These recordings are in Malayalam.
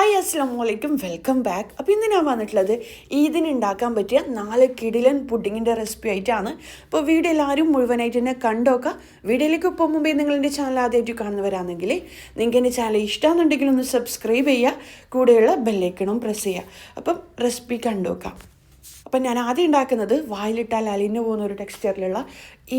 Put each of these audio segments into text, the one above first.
ഹായ് അസ്സലാമു അലൈക്കും വെൽക്കം ബാക്ക്. അപ്പോൾ ഇന്ന് ഞാൻ വന്നിട്ടുള്ളത് ഈദിന് ഉണ്ടാക്കാൻ പറ്റിയ 4 കിടിലൻ പുഡിങ്ങിൻ്റെ റെസിപ്പി ആയിട്ടാണ്. അപ്പോൾ വീഡിയോ എല്ലാവരും മുഴുവനായിട്ട് തന്നെ കണ്ടോക്കുക. വീഡിയോയിലേക്ക് പോകും മുമ്പേ നിങ്ങൾ എൻ്റെ ചാനൽ ആദ്യമായിട്ട് കാണുന്നവരാണെങ്കിൽ നിങ്ങൾക്ക് എൻ്റെ ചാനൽ ഇഷ്ടമാണെന്നുണ്ടെങ്കിൽ ഒന്ന് സബ്സ്ക്രൈബ് ചെയ്യുക, കൂടെയുള്ള ബെല്ലൈക്കണും പ്രസ് ചെയ്യുക. അപ്പം റെസിപ്പി കണ്ടോക്കാം. അപ്പം ഞാൻ ആദ്യം ഉണ്ടാക്കുന്നത് വായിലിട്ടാൽ അലിഞ്ഞു പോകുന്ന ഒരു ടെക്സ്ചറിലുള്ള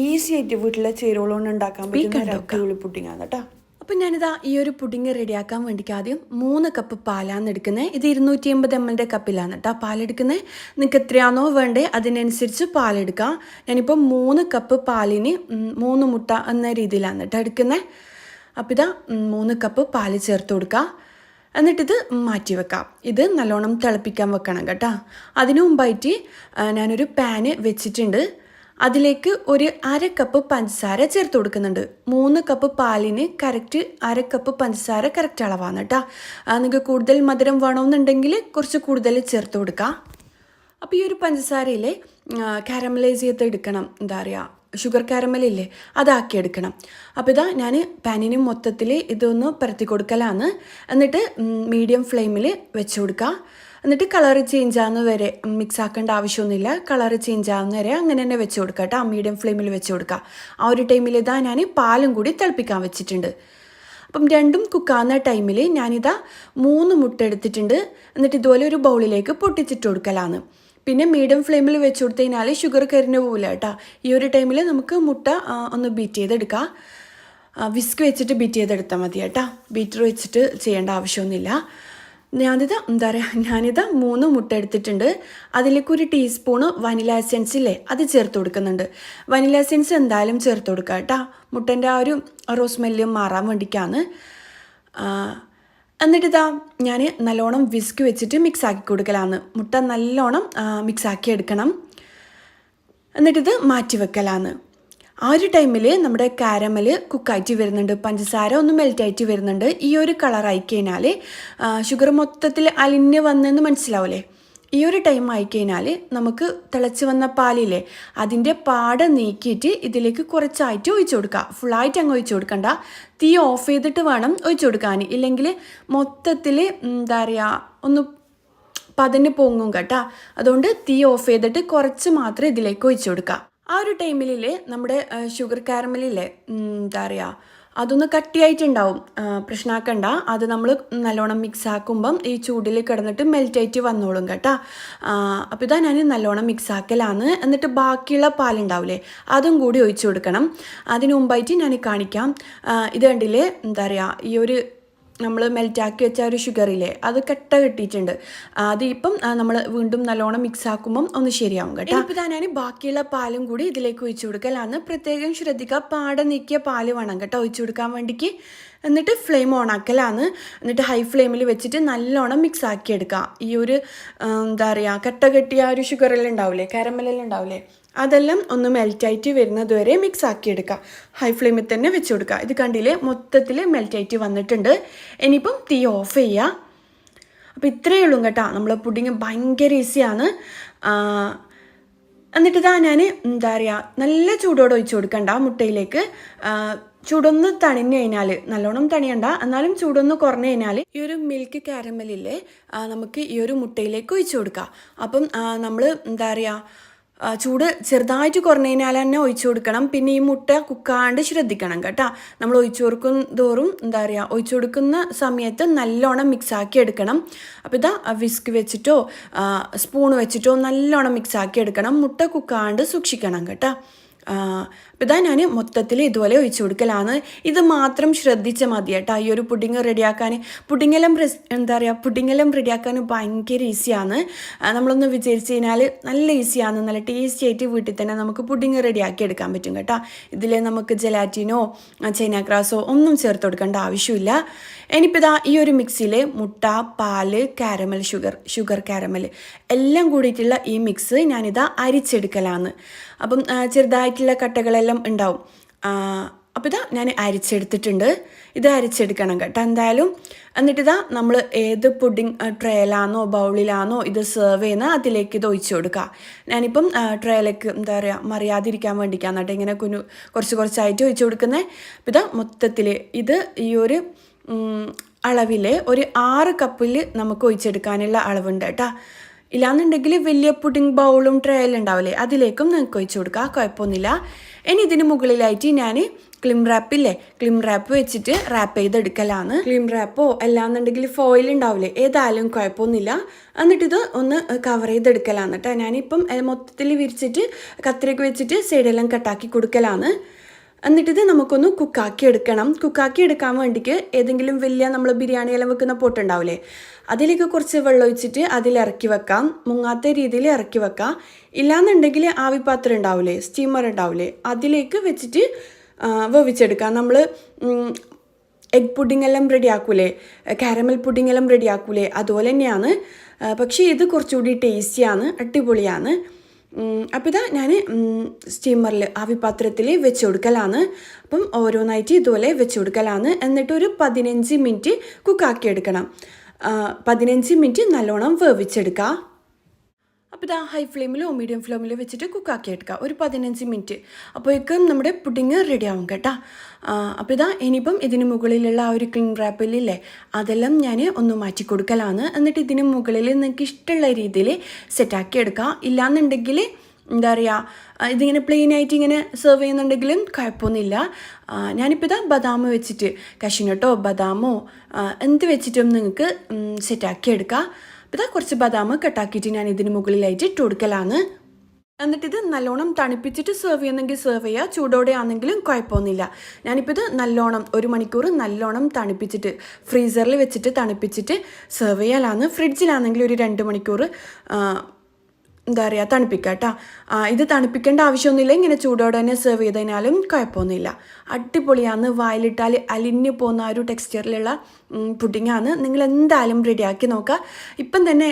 ഈസി ആയിട്ട് വീട്ടിലെ ചേരുവകളോണ്ട് ഉണ്ടാക്കാൻ പറ്റുന്ന അടിപൊളി പുഡിങ്ങാണ് കേട്ടോ. അപ്പം ഞാനിതാ ഈ ഒരു പുഡിങ് റെഡിയാക്കാൻ വേണ്ടിയിട്ട് ആദ്യം 3 കപ്പ് പാലാണ് എടുക്കുന്നത്. ഇത് 250 ml കപ്പിലാണ് കേട്ടോ പാലെടുക്കുന്നത്. നിങ്ങൾക്ക് എത്രയാണോ വേണ്ടേ അതിനനുസരിച്ച് പാലെടുക്കാം. ഞാനിപ്പോൾ 3 കപ്പ് പാലിന് 3 മുട്ട എന്ന രീതിയിലാണ് കേട്ടോ എടുക്കുന്നത്. അപ്പോൾ ഇതാ 3 കപ്പ് പാല് ചേർത്ത് കൊടുക്കുക. എന്നിട്ടിത് മാറ്റി വെക്കാം. ഇത് നല്ലോണം തിളപ്പിക്കാൻ വെക്കണം കേട്ടോ. അതിനു മുമ്പായിട്ട് ഞാനൊരു പാന് വെച്ചിട്ടുണ്ട്. അതിലേക്ക് ഒരു 1/2 കപ്പ് പഞ്ചസാര ചേർത്ത് കൊടുക്കുന്നുണ്ട്. 3 കപ്പ് പാലിന് കറക്റ്റ് 1/2 കപ്പ് പഞ്ചസാര കറക്റ്റ് അളവാണ് കേട്ടോ. നിങ്ങൾക്ക് കൂടുതൽ മധുരം വേണമെന്നുണ്ടെങ്കിൽ കുറച്ച് കൂടുതൽ ചേർത്ത് കൊടുക്കാം. അപ്പോൾ ഈ ഒരു പഞ്ചസാരയിൽ കാരമലൈസ് ചെയ്തെടുക്കണം, എന്താ പറയുക, ഷുഗർ കാരമലില്ലേ അതാക്കിയെടുക്കണം. അപ്പോൾ ഇതാ ഞാൻ പാനിന് മൊത്തത്തിൽ ഇതൊന്ന് പരത്തി കൊടുക്കലാണ്. എന്നിട്ട് മീഡിയം ഫ്ലെയിമിൽ വെച്ച് കൊടുക്കുക. എന്നിട്ട് കളർ ചേഞ്ച് ആവുന്ന വരെ മിക്സ് ആക്കേണ്ട ആവശ്യമൊന്നുമില്ല. കളർ ചേഞ്ച് ആവുന്ന വരെ അങ്ങനെ തന്നെ വെച്ച് കൊടുക്കുക കേട്ടോ. മീഡിയം ഫ്ലെയിമിൽ വെച്ച് കൊടുക്കുക. ആ ഒരു ടൈമിൽ ഇതാ ഞാൻ പാലും കൂടി തിളപ്പിക്കാൻ വെച്ചിട്ടുണ്ട്. അപ്പം രണ്ടും കുക്കാവുന്ന ടൈമിൽ ഞാനിതാ 3 മുട്ട എടുത്തിട്ടുണ്ട്. എന്നിട്ട് ഇതുപോലെ ഒരു ബൗളിലേക്ക് പൊട്ടിച്ചിട്ട് കൊടുക്കലാണ്. പിന്നെ മീഡിയം ഫ്ലെയിമിൽ വെച്ച് കൊടുത്തു കഴിഞ്ഞാൽ ഷുഗർ കരിഞ്ഞു പോകില്ല കേട്ടോ. ഈ ഒരു ടൈമിൽ നമുക്ക് മുട്ട ഒന്ന് ബീറ്റ് ചെയ്തെടുക്കാം. വിസ്ക് വെച്ചിട്ട് ബീറ്റ് ചെയ്തെടുത്താൽ മതി കേട്ടോ. ബീറ്റർ വെച്ചിട്ട് ചെയ്യേണ്ട ആവശ്യമൊന്നുമില്ല. ഞാനിതാ 3 മുട്ട എടുത്തിട്ടുണ്ട്. അതിലേക്ക് 1 ടീസ്പൂണ് വനില എസെൻസ് ഇല്ലേ അത് ചേർത്ത് കൊടുക്കുന്നുണ്ട്. വനില എസെൻസ് എന്തായാലും ചേർത്ത് കൊടുക്കുക കേട്ടോ. മുട്ടൻ്റെ ആ ഒരു സ്മെല്ല് മാറാൻ വേണ്ടിയിട്ടാണ്. എന്നിട്ടിതാ ഞാൻ നല്ലോണം വിസ്ക് വെച്ചിട്ട് മിക്സ് ആക്കി കൊടുക്കലാണ്. മുട്ട നല്ലോണം മിക്സാക്കി എടുക്കണം. എന്നിട്ടിത് മാറ്റി വെക്കലാണ്. ആ ഒരു ടൈമിൽ നമ്മുടെ കാരമൽ കുക്കായിട്ട് വരുന്നുണ്ട്, പഞ്ചസാര ഒന്ന് മെൽറ്റായിട്ട് വരുന്നുണ്ട്. ഈ ഒരു കളറായി കഴിഞ്ഞാൽ ഷുഗർ മൊത്തത്തിൽ അലിഞ്ഞ് വന്നെന്ന് മനസ്സിലാവില്ലേ. ഈ ഒരു ടൈം ആയിക്കഴിഞ്ഞാൽ നമുക്ക് തിളച്ച് വന്ന പാലില്ലേ അതിൻ്റെ പാട നീക്കിയിട്ട് ഇതിലേക്ക് കുറച്ചായിട്ട് ഒഴിച്ചു കൊടുക്കുക. ഫുള്ളായിട്ട് അങ്ങ് ഒഴിച്ചു കൊടുക്കണ്ട. തീ ഓഫ് ചെയ്തിട്ട് വേണം ഒഴിച്ചു കൊടുക്കാൻ. ഇല്ലെങ്കിൽ മൊത്തത്തിൽ എന്താ പറയുക ഒന്ന് പതഞ്ഞ് പൊങ്ങും കേട്ടോ. അതുകൊണ്ട് തീ ഓഫ് ചെയ്തിട്ട് കുറച്ച് മാത്രമേ ഇതിലേക്ക് ഒഴിച്ചു കൊടുക്കുക. ആ ഒരു ടൈമിലെ നമ്മുടെ ഷുഗർ കാരമലില്ലേ എന്താ പറയുക അതൊന്ന് കട്ടിയായിട്ടുണ്ടാവും. പ്രശ്നമാക്കണ്ട. അത് നമ്മൾ നല്ലോണം മിക്സ് ആക്കുമ്പം ഈ ചൂടിൽ കിടന്നിട്ട് മെൽറ്റായിട്ട് വന്നോളും കേട്ടോ. അപ്പോൾ ഇതാ ഞാൻ നല്ലോണം മിക്സ് ആക്കലാണ്. എന്നിട്ട് ബാക്കിയുള്ള പാലുണ്ടാവില്ലേ അതും കൂടി ഒഴിച്ചു കൊടുക്കണം. അതിന് മുമ്പായിട്ട് ഞാൻ കാണിക്കാം. ഇത് കണ്ടില്ലേ, എന്താ പറയുക, ഈ ഒരു നമ്മൾ മെൽറ്റാക്കി വെച്ച ഒരു ഷുഗറില്ലേ അത് കട്ട കെട്ടിയിട്ടുണ്ട്. അത് ഇപ്പം നമ്മൾ വീണ്ടും നല്ലോണം മിക്സ് ആക്കുമ്പം ഒന്ന് ശരിയാവും കേട്ടോ. ഇപ്പോൾ ഞാൻ ബാക്കിയുള്ള പാലും കൂടി ഇതിലേക്ക് ഒഴിച്ചു കൊടുക്കലാണ്. പ്രത്യേകം ശ്രദ്ധിക്കുക, പാട നീക്കിയ പാല് വേണം കേട്ടോ ഒഴിച്ചു കൊടുക്കാൻ വേണ്ടിക്ക്. എന്നിട്ട് ഫ്ലെയിം ഓൺ ആക്കലാണ്. എന്നിട്ട് ഹൈ ഫ്ലെയിമിൽ വെച്ചിട്ട് നല്ലോണം മിക്സ് ആക്കി എടുക്കുക. ഈ ഒരു എന്താ പറയുക കട്ട കെട്ടിയ ഒരു ഷുഗറെല്ലാം ഉണ്ടാവില്ലേ, കാരമലെല്ലാം ഉണ്ടാവില്ലേ അതെല്ലാം ഒന്ന് മെൽറ്റായിട്ട് വരുന്നത് വരെ മിക്സ് ആക്കി എടുക്കുക. ഹൈ ഫ്ലെയിമിൽ തന്നെ വെച്ച് കൊടുക്കുക. ഇത് കണ്ടില്ലേ മൊത്തത്തിൽ മെൽറ്റായിട്ട് വന്നിട്ടുണ്ട്. ഇനിയിപ്പം തീ ഓഫ് ചെയ്യുക. അപ്പോൾ ഇത്രയേ ഉള്ളൂ കേട്ടോ. നമ്മൾ പുഡിങ് ഭയങ്കര ഈസിയാണ്. എന്നിട്ട് ഇതാ ഞാൻ എന്താ പറയുക നല്ല ചൂടോടെ ഒഴിച്ചു കൊടുക്കണ്ട മുട്ടയിലേക്ക്. ചൂടൊന്ന് തണിഞ്ഞു കഴിഞ്ഞാൽ, നല്ലോണം തണിയണ്ട എന്നാലും ചൂടൊന്ന് കുറഞ്ഞു കഴിഞ്ഞാൽ ഈ ഒരു മിൽക്ക് കാരമലില്ലേ നമുക്ക് ഈ ഒരു മുട്ടയിലേക്ക് ഒഴിച്ചു കൊടുക്കാം. അപ്പം നമ്മൾ എന്താ പറയുക ചൂട് ചെറുതായിട്ട് കുറഞ്ഞു കഴിഞ്ഞാൽ തന്നെ ഒഴിച്ചു കൊടുക്കണം. പിന്നെ ഈ മുട്ട കുക്കാണ്ട് ശ്രദ്ധിക്കണം കേട്ടോ. നമ്മൾ ഒഴിച്ചു കൊടുക്കും തോറും എന്താ പറയുക ഒഴിച്ചു കൊടുക്കുന്ന സമയത്ത് നല്ലോണം മിക്സാക്കി എടുക്കണം. അപ്പോൾ ഇതാ വിസ്ക് വെച്ചിട്ടോ സ്പൂൺ വെച്ചിട്ടോ നല്ലോണം മിക്സാക്കി എടുക്കണം. മുട്ട കുക്കാണ്ട് സൂക്ഷിക്കണം കേട്ടോ. അപ്പോൾ ഇതാ ഞാൻ മൊത്തത്തിൽ ഇതുപോലെ ഒഴിച്ചു കൊടുക്കലാണ്. ഇത് മാത്രം ശ്രദ്ധിച്ചാൽ മതി കേട്ടോ. ഈ ഒരു പുഡിങ് റെഡിയാക്കാൻ പുഡിങ്ങെല്ലാം റെഡിയാക്കാൻ ഭയങ്കര ഈസിയാണ്. നമ്മളൊന്ന് വിചാരിച്ച് കഴിഞ്ഞാൽ നല്ല ഈസിയാണ്. നല്ല ടേസ്റ്റി ആയിട്ട് വീട്ടിൽ തന്നെ നമുക്ക് പുഡിങ് റെഡിയാക്കി എടുക്കാൻ പറ്റും കേട്ടോ. ഇതിൽ നമുക്ക് ജെലാറ്റിനോ ചൈന ഗ്രാസോ ഒന്നും ചേർത്ത് കൊടുക്കേണ്ട ആവശ്യമില്ല. ഇനിയിപ്പോൾ ഇതാ ഈ ഒരു മിക്സിയിൽ മുട്ട, പാല്, കാരമൽ, ഷുഗർ കാരമൽ എല്ലാം കൂടിയിട്ടുള്ള ഈ മിക്സ് ഞാനിതാ അരിച്ചെടുക്കലാണ്. അപ്പം ചെറുതായിട്ടുള്ള കട്ടകളെല്ലാം ഉണ്ടാവും. അപ്പോൾ ഇതാ ഞാൻ അരിച്ചെടുത്തിട്ടുണ്ട്. ഇത് അരിച്ചെടുക്കണം കേട്ടോ എന്തായാലും. എന്നിട്ടിതാ നമ്മൾ ഏത് പുഡിങ് ട്രേയിലാണോ ബൗളിലാണോ ഇത് സെർവ് ചെയ്യുന്നത് അതിലേക്ക് ഇത് ഒഴിച്ചു കൊടുക്കുക. ഞാനിപ്പം ട്രേയിലേക്ക് എന്താ പറയുക മറിയാതിരിക്കാൻ വേണ്ടിയിട്ടാണ് കേട്ടോ ഇങ്ങനെ കുറച്ച് കുറച്ചായിട്ട് ഒഴിച്ചു കൊടുക്കുന്നത്. അപ്പോൾ ഇതാ മൊത്തത്തിൽ ഇത് ഈ ഒരു അളവിൽ ഒരു 6 കപ്പിൽ നമുക്ക് ഒഴിച്ചെടുക്കാനുള്ള അളവുണ്ട് കേട്ടോ. ഇല്ലാന്നുണ്ടെങ്കിൽ വലിയ പുഡിംഗ് ബൗളും ട്രേയിലും ഉണ്ടാവില്ലേ, അതിലേക്കും നിങ്ങൾക്ക് ഒഴിച്ചു കൊടുക്കാം, കുഴപ്പമൊന്നുമില്ല. ഇനി ഇതിന് മുകളിലായിട്ട് ഞാൻ ക്ലിം റാപ്പില്ലേ, ക്ലിം റാപ്പ് വെച്ചിട്ട് റാപ്പ് ചെയ്തെടുക്കലാണ്. ക്ലിം റാപ്പോ അല്ലാന്നുണ്ടെങ്കിൽ ഫോയിൽ ഉണ്ടാവില്ലേ, ഏതായാലും കുഴപ്പമൊന്നുമില്ല. എന്നിട്ടിത് ഒന്ന് കവർ ചെയ്തെടുക്കലാണ് കേട്ടോ. ഞാനിപ്പം മൊത്തത്തിൽ വിരിച്ചിട്ട് കത്രിക വെച്ചിട്ട് സൈഡെല്ലാം കട്ടാക്കി കൊടുക്കലാണ്. എന്നിട്ടിത് നമുക്കൊന്ന് കുക്കാക്കി എടുക്കണം. കുക്കാക്കി എടുക്കാൻ വേണ്ടിക്ക് ഏതെങ്കിലും വലിയ നമ്മൾ ബിരിയാണി എല്ലാം വെക്കുന്ന പോട്ടുണ്ടാവില്ലേ, അതിലേക്ക് കുറച്ച് വെള്ളം ഒഴിച്ചിട്ട് അതിലിറക്കി വെക്കാം, മുങ്ങാത്ത രീതിയിൽ ഇറക്കി വെക്കാം. ഇല്ലാന്നുണ്ടെങ്കിൽ ആവിപാത്രം ഉണ്ടാവില്ലേ, സ്റ്റീമർ ഉണ്ടാവില്ലേ, അതിലേക്ക് വെച്ചിട്ട് വേവിച്ചെടുക്കാം. നമ്മൾ എഗ് പുഡിംഗ് എല്ലാം റെഡിയാക്കൂലേ, കാരമൽ പുഡിംഗ് എല്ലാം റെഡിയാക്കൂലേ, അതുപോലെ തന്നെയാണ്. പക്ഷേ ഇത് കുറച്ചുകൂടി ടേസ്റ്റിയാണ്, അടിപൊളിയാണ്. അപ്പോൾ ഇതാ ഞാൻ സ്റ്റീമറിൽ ആവിപാത്രത്തിൽ വെച്ച് കൊടുക്കലാണ്. അപ്പം ഓരോന്നായിട്ട് ഇതുപോലെ വെച്ച് കൊടുക്കലാണ്. എന്നിട്ടൊരു 15 മിനിറ്റ് കുക്കാക്കി എടുക്കണം. 15 മിനിറ്റ് നല്ലോണം വേവിച്ചെടുക്കുക. അപ്പോൾ ഇതാ ഹൈ ഫ്ലെയിമിലോ മീഡിയം ഫ്ലെയിമിലോ വെച്ചിട്ട് കുക്കാക്കി എടുക്കുക ഒരു 15 മിനിറ്റ്. അപ്പോഴേക്കും നമ്മുടെ പുഡിങ് റെഡി ആവും കേട്ടോ. അപ്പോൾ ഇതാ ഇനിയിപ്പം ഇതിന് മുകളിലുള്ള ആ ഒരു ക്ലിം റാപ്പില്ലേ, അതെല്ലാം ഞാൻ ഒന്ന് മാറ്റി കൊടുക്കലാണ്. എന്നിട്ട് ഇതിന് മുകളിൽ നിങ്ങൾക്ക് ഇഷ്ടമുള്ള രീതിയിൽ സെറ്റാക്കി എടുക്കുക. ഇല്ലാന്നുണ്ടെങ്കിൽ എന്താ പറയുക, ഇതിങ്ങനെ പ്ലെയിൻ ആയിട്ട് ഇങ്ങനെ സെർവ് ചെയ്യുന്നുണ്ടെങ്കിലും കുഴപ്പമൊന്നുമില്ല. ഞാനിപ്പോൾ ഇതാ ബദാം വെച്ചിട്ട്, കഷ്നട്ടോ ബദാമോ എന്ത് വെച്ചിട്ടും നിങ്ങൾക്ക് സെറ്റാക്കി എടുക്കുക. അപ്പോൾ ഇതാ കുറച്ച് ബദാം കട്ടാക്കിയിട്ട് ഞാൻ ഇതിന് മുകളിലായിട്ട് ഇട്ട് കൊടുക്കലാണ്. എന്നിട്ടിത് നല്ലോണം തണുപ്പിച്ചിട്ട് സെർവ് ചെയ്യുന്നെങ്കിൽ സെർവ് ചെയ്യുക, ചൂടോടെ ആണെങ്കിലും കുഴപ്പമൊന്നുമില്ല. ഞാനിപ്പോൾ ഇത് നല്ലോണം 1 മണിക്കൂർ നല്ലോണം തണുപ്പിച്ചിട്ട് ഫ്രീസറിൽ വെച്ചിട്ട് തണുപ്പിച്ചിട്ട് സെർവ് ചെയ്യാനാണ്. ഫ്രിഡ്ജിലാണെങ്കിൽ ഒരു 2 മണിക്കൂർ എന്താ പറയുക തണുപ്പിക്കുക കേട്ടോ. ഇത് തണുപ്പിക്കേണ്ട ആവശ്യമൊന്നുമില്ല, ഇങ്ങനെ ചൂടോടെ തന്നെ സെർവ് ചെയ്തതിനാലും കുഴപ്പമൊന്നുമില്ല. അടിപൊളിയാണ്, വായിലിട്ടാൽ അലിഞ്ഞു പോകുന്ന ആ ഒരു ടെക്സ്ചറിലുള്ള പുഡിങ്ങാണ്. നിങ്ങൾ എന്തായാലും റെഡിയാക്കി നോക്കുക. ഇപ്പം തന്നെ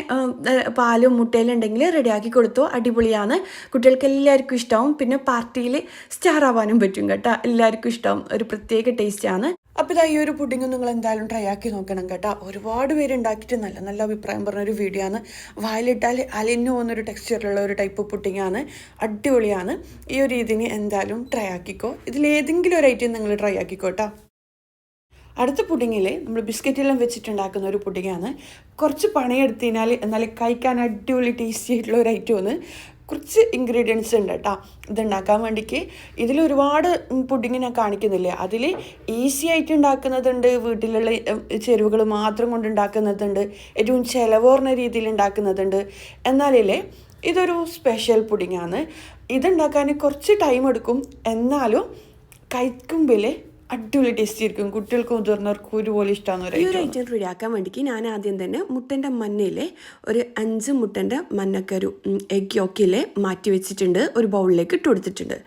പാലും മുട്ടയിലും ഉണ്ടെങ്കിൽ റെഡിയാക്കി കൊടുത്തോ, അടിപൊളിയാണ്. കുട്ടികൾക്ക് എല്ലാവർക്കും ഇഷ്ടമാവും. പിന്നെ പാർട്ടിയിൽ സ്റ്റാർ ആവാനും പറ്റും കേട്ടോ, എല്ലാവർക്കും ഇഷ്ടമാവും. ഒരു പ്രത്യേക ടേസ്റ്റാണ്. അപ്പോൾ ഇതാ ഈ ഒരു പുഡിങ് നിങ്ങൾ എന്തായാലും ട്രൈ ആക്കി നോക്കണം കേട്ടോ. ഒരുപാട് പേര് ഉണ്ടാക്കിയിട്ട് നല്ല നല്ല അഭിപ്രായം പറഞ്ഞൊരു വീഡിയോ ആണ്. വായിലിട്ടാൽ അലിഞ്ഞു പോകുന്നൊരു ടെക്സ്ചറിലുള്ള ഒരു ടൈപ്പ് പുഡിങ്ങാണ്, അടിപൊളിയാണ്. ഈ ഒരു രീതിന് എന്തായാലും ട്രൈ ആക്കിക്കോ. ഇതിലേതെങ്കിലും ഒരു ഐറ്റം നിങ്ങൾ ട്രൈ ആക്കിക്കോ കേട്ടോ. അടുത്ത പുഡിങ്ങിൽ നമ്മൾ ബിസ്ക്കറ്റെല്ലാം വെച്ചിട്ടുണ്ടാക്കുന്ന ഒരു പുഡിങ്ങാണ്. കുറച്ച് പണിയെടുത്തതിനാൽ എന്നാൽ കഴിക്കാൻ അടിപൊളി ടേസ്റ്റി ആയിട്ടുള്ള ഒരു ഐറ്റമാണ്. കുറച്ച് ഇൻഗ്രീഡിയൻസ് ഉണ്ട് കേട്ടോ ഇതുണ്ടാക്കാൻ വേണ്ടിക്ക്. ഇതിലൊരുപാട് പുഡിങ് ഞാൻ കാണിക്കുന്നില്ല. അതിൽ ഈസി ആയിട്ട് ഉണ്ടാക്കുന്നതുണ്ട്, വീട്ടിലുള്ള ചേരുവകൾ മാത്രം കൊണ്ട് ഉണ്ടാക്കുന്നതുണ്ട്, ഏറ്റവും ചിലവേറിയ രീതിയിൽ ഉണ്ടാക്കുന്നതുണ്ട്. എന്നാലേ ഇതൊരു സ്പെഷ്യൽ പുഡിങ്ങാണ്. ഇതുണ്ടാക്കാൻ കുറച്ച് ടൈം എടുക്കും, എന്നാലും കഴിക്കുമ്പോൾ അടിപൊളി ടേസ്റ്റ് ആയിരിക്കും. കുട്ടികൾക്കും മുതിർന്നവർക്കും ഒരുപോലെ ഇഷ്ടമാണ്. ഈ ഒരു ഐറ്റം റെഡിയാക്കാൻ വേണ്ടിക്ക് ഞാൻ ആദ്യം തന്നെ മുട്ടൻ്റെ മഞ്ഞയിലെ ഒരു 5 മുട്ടൻ്റെ മഞ്ഞക്കരു എഗ് യോക്കിലെ മാറ്റി വെച്ചിട്ടുണ്ട്, ഒരു ബൗളിലേക്ക് ഇട്ട് കൊടുത്തിട്ടുണ്ട്.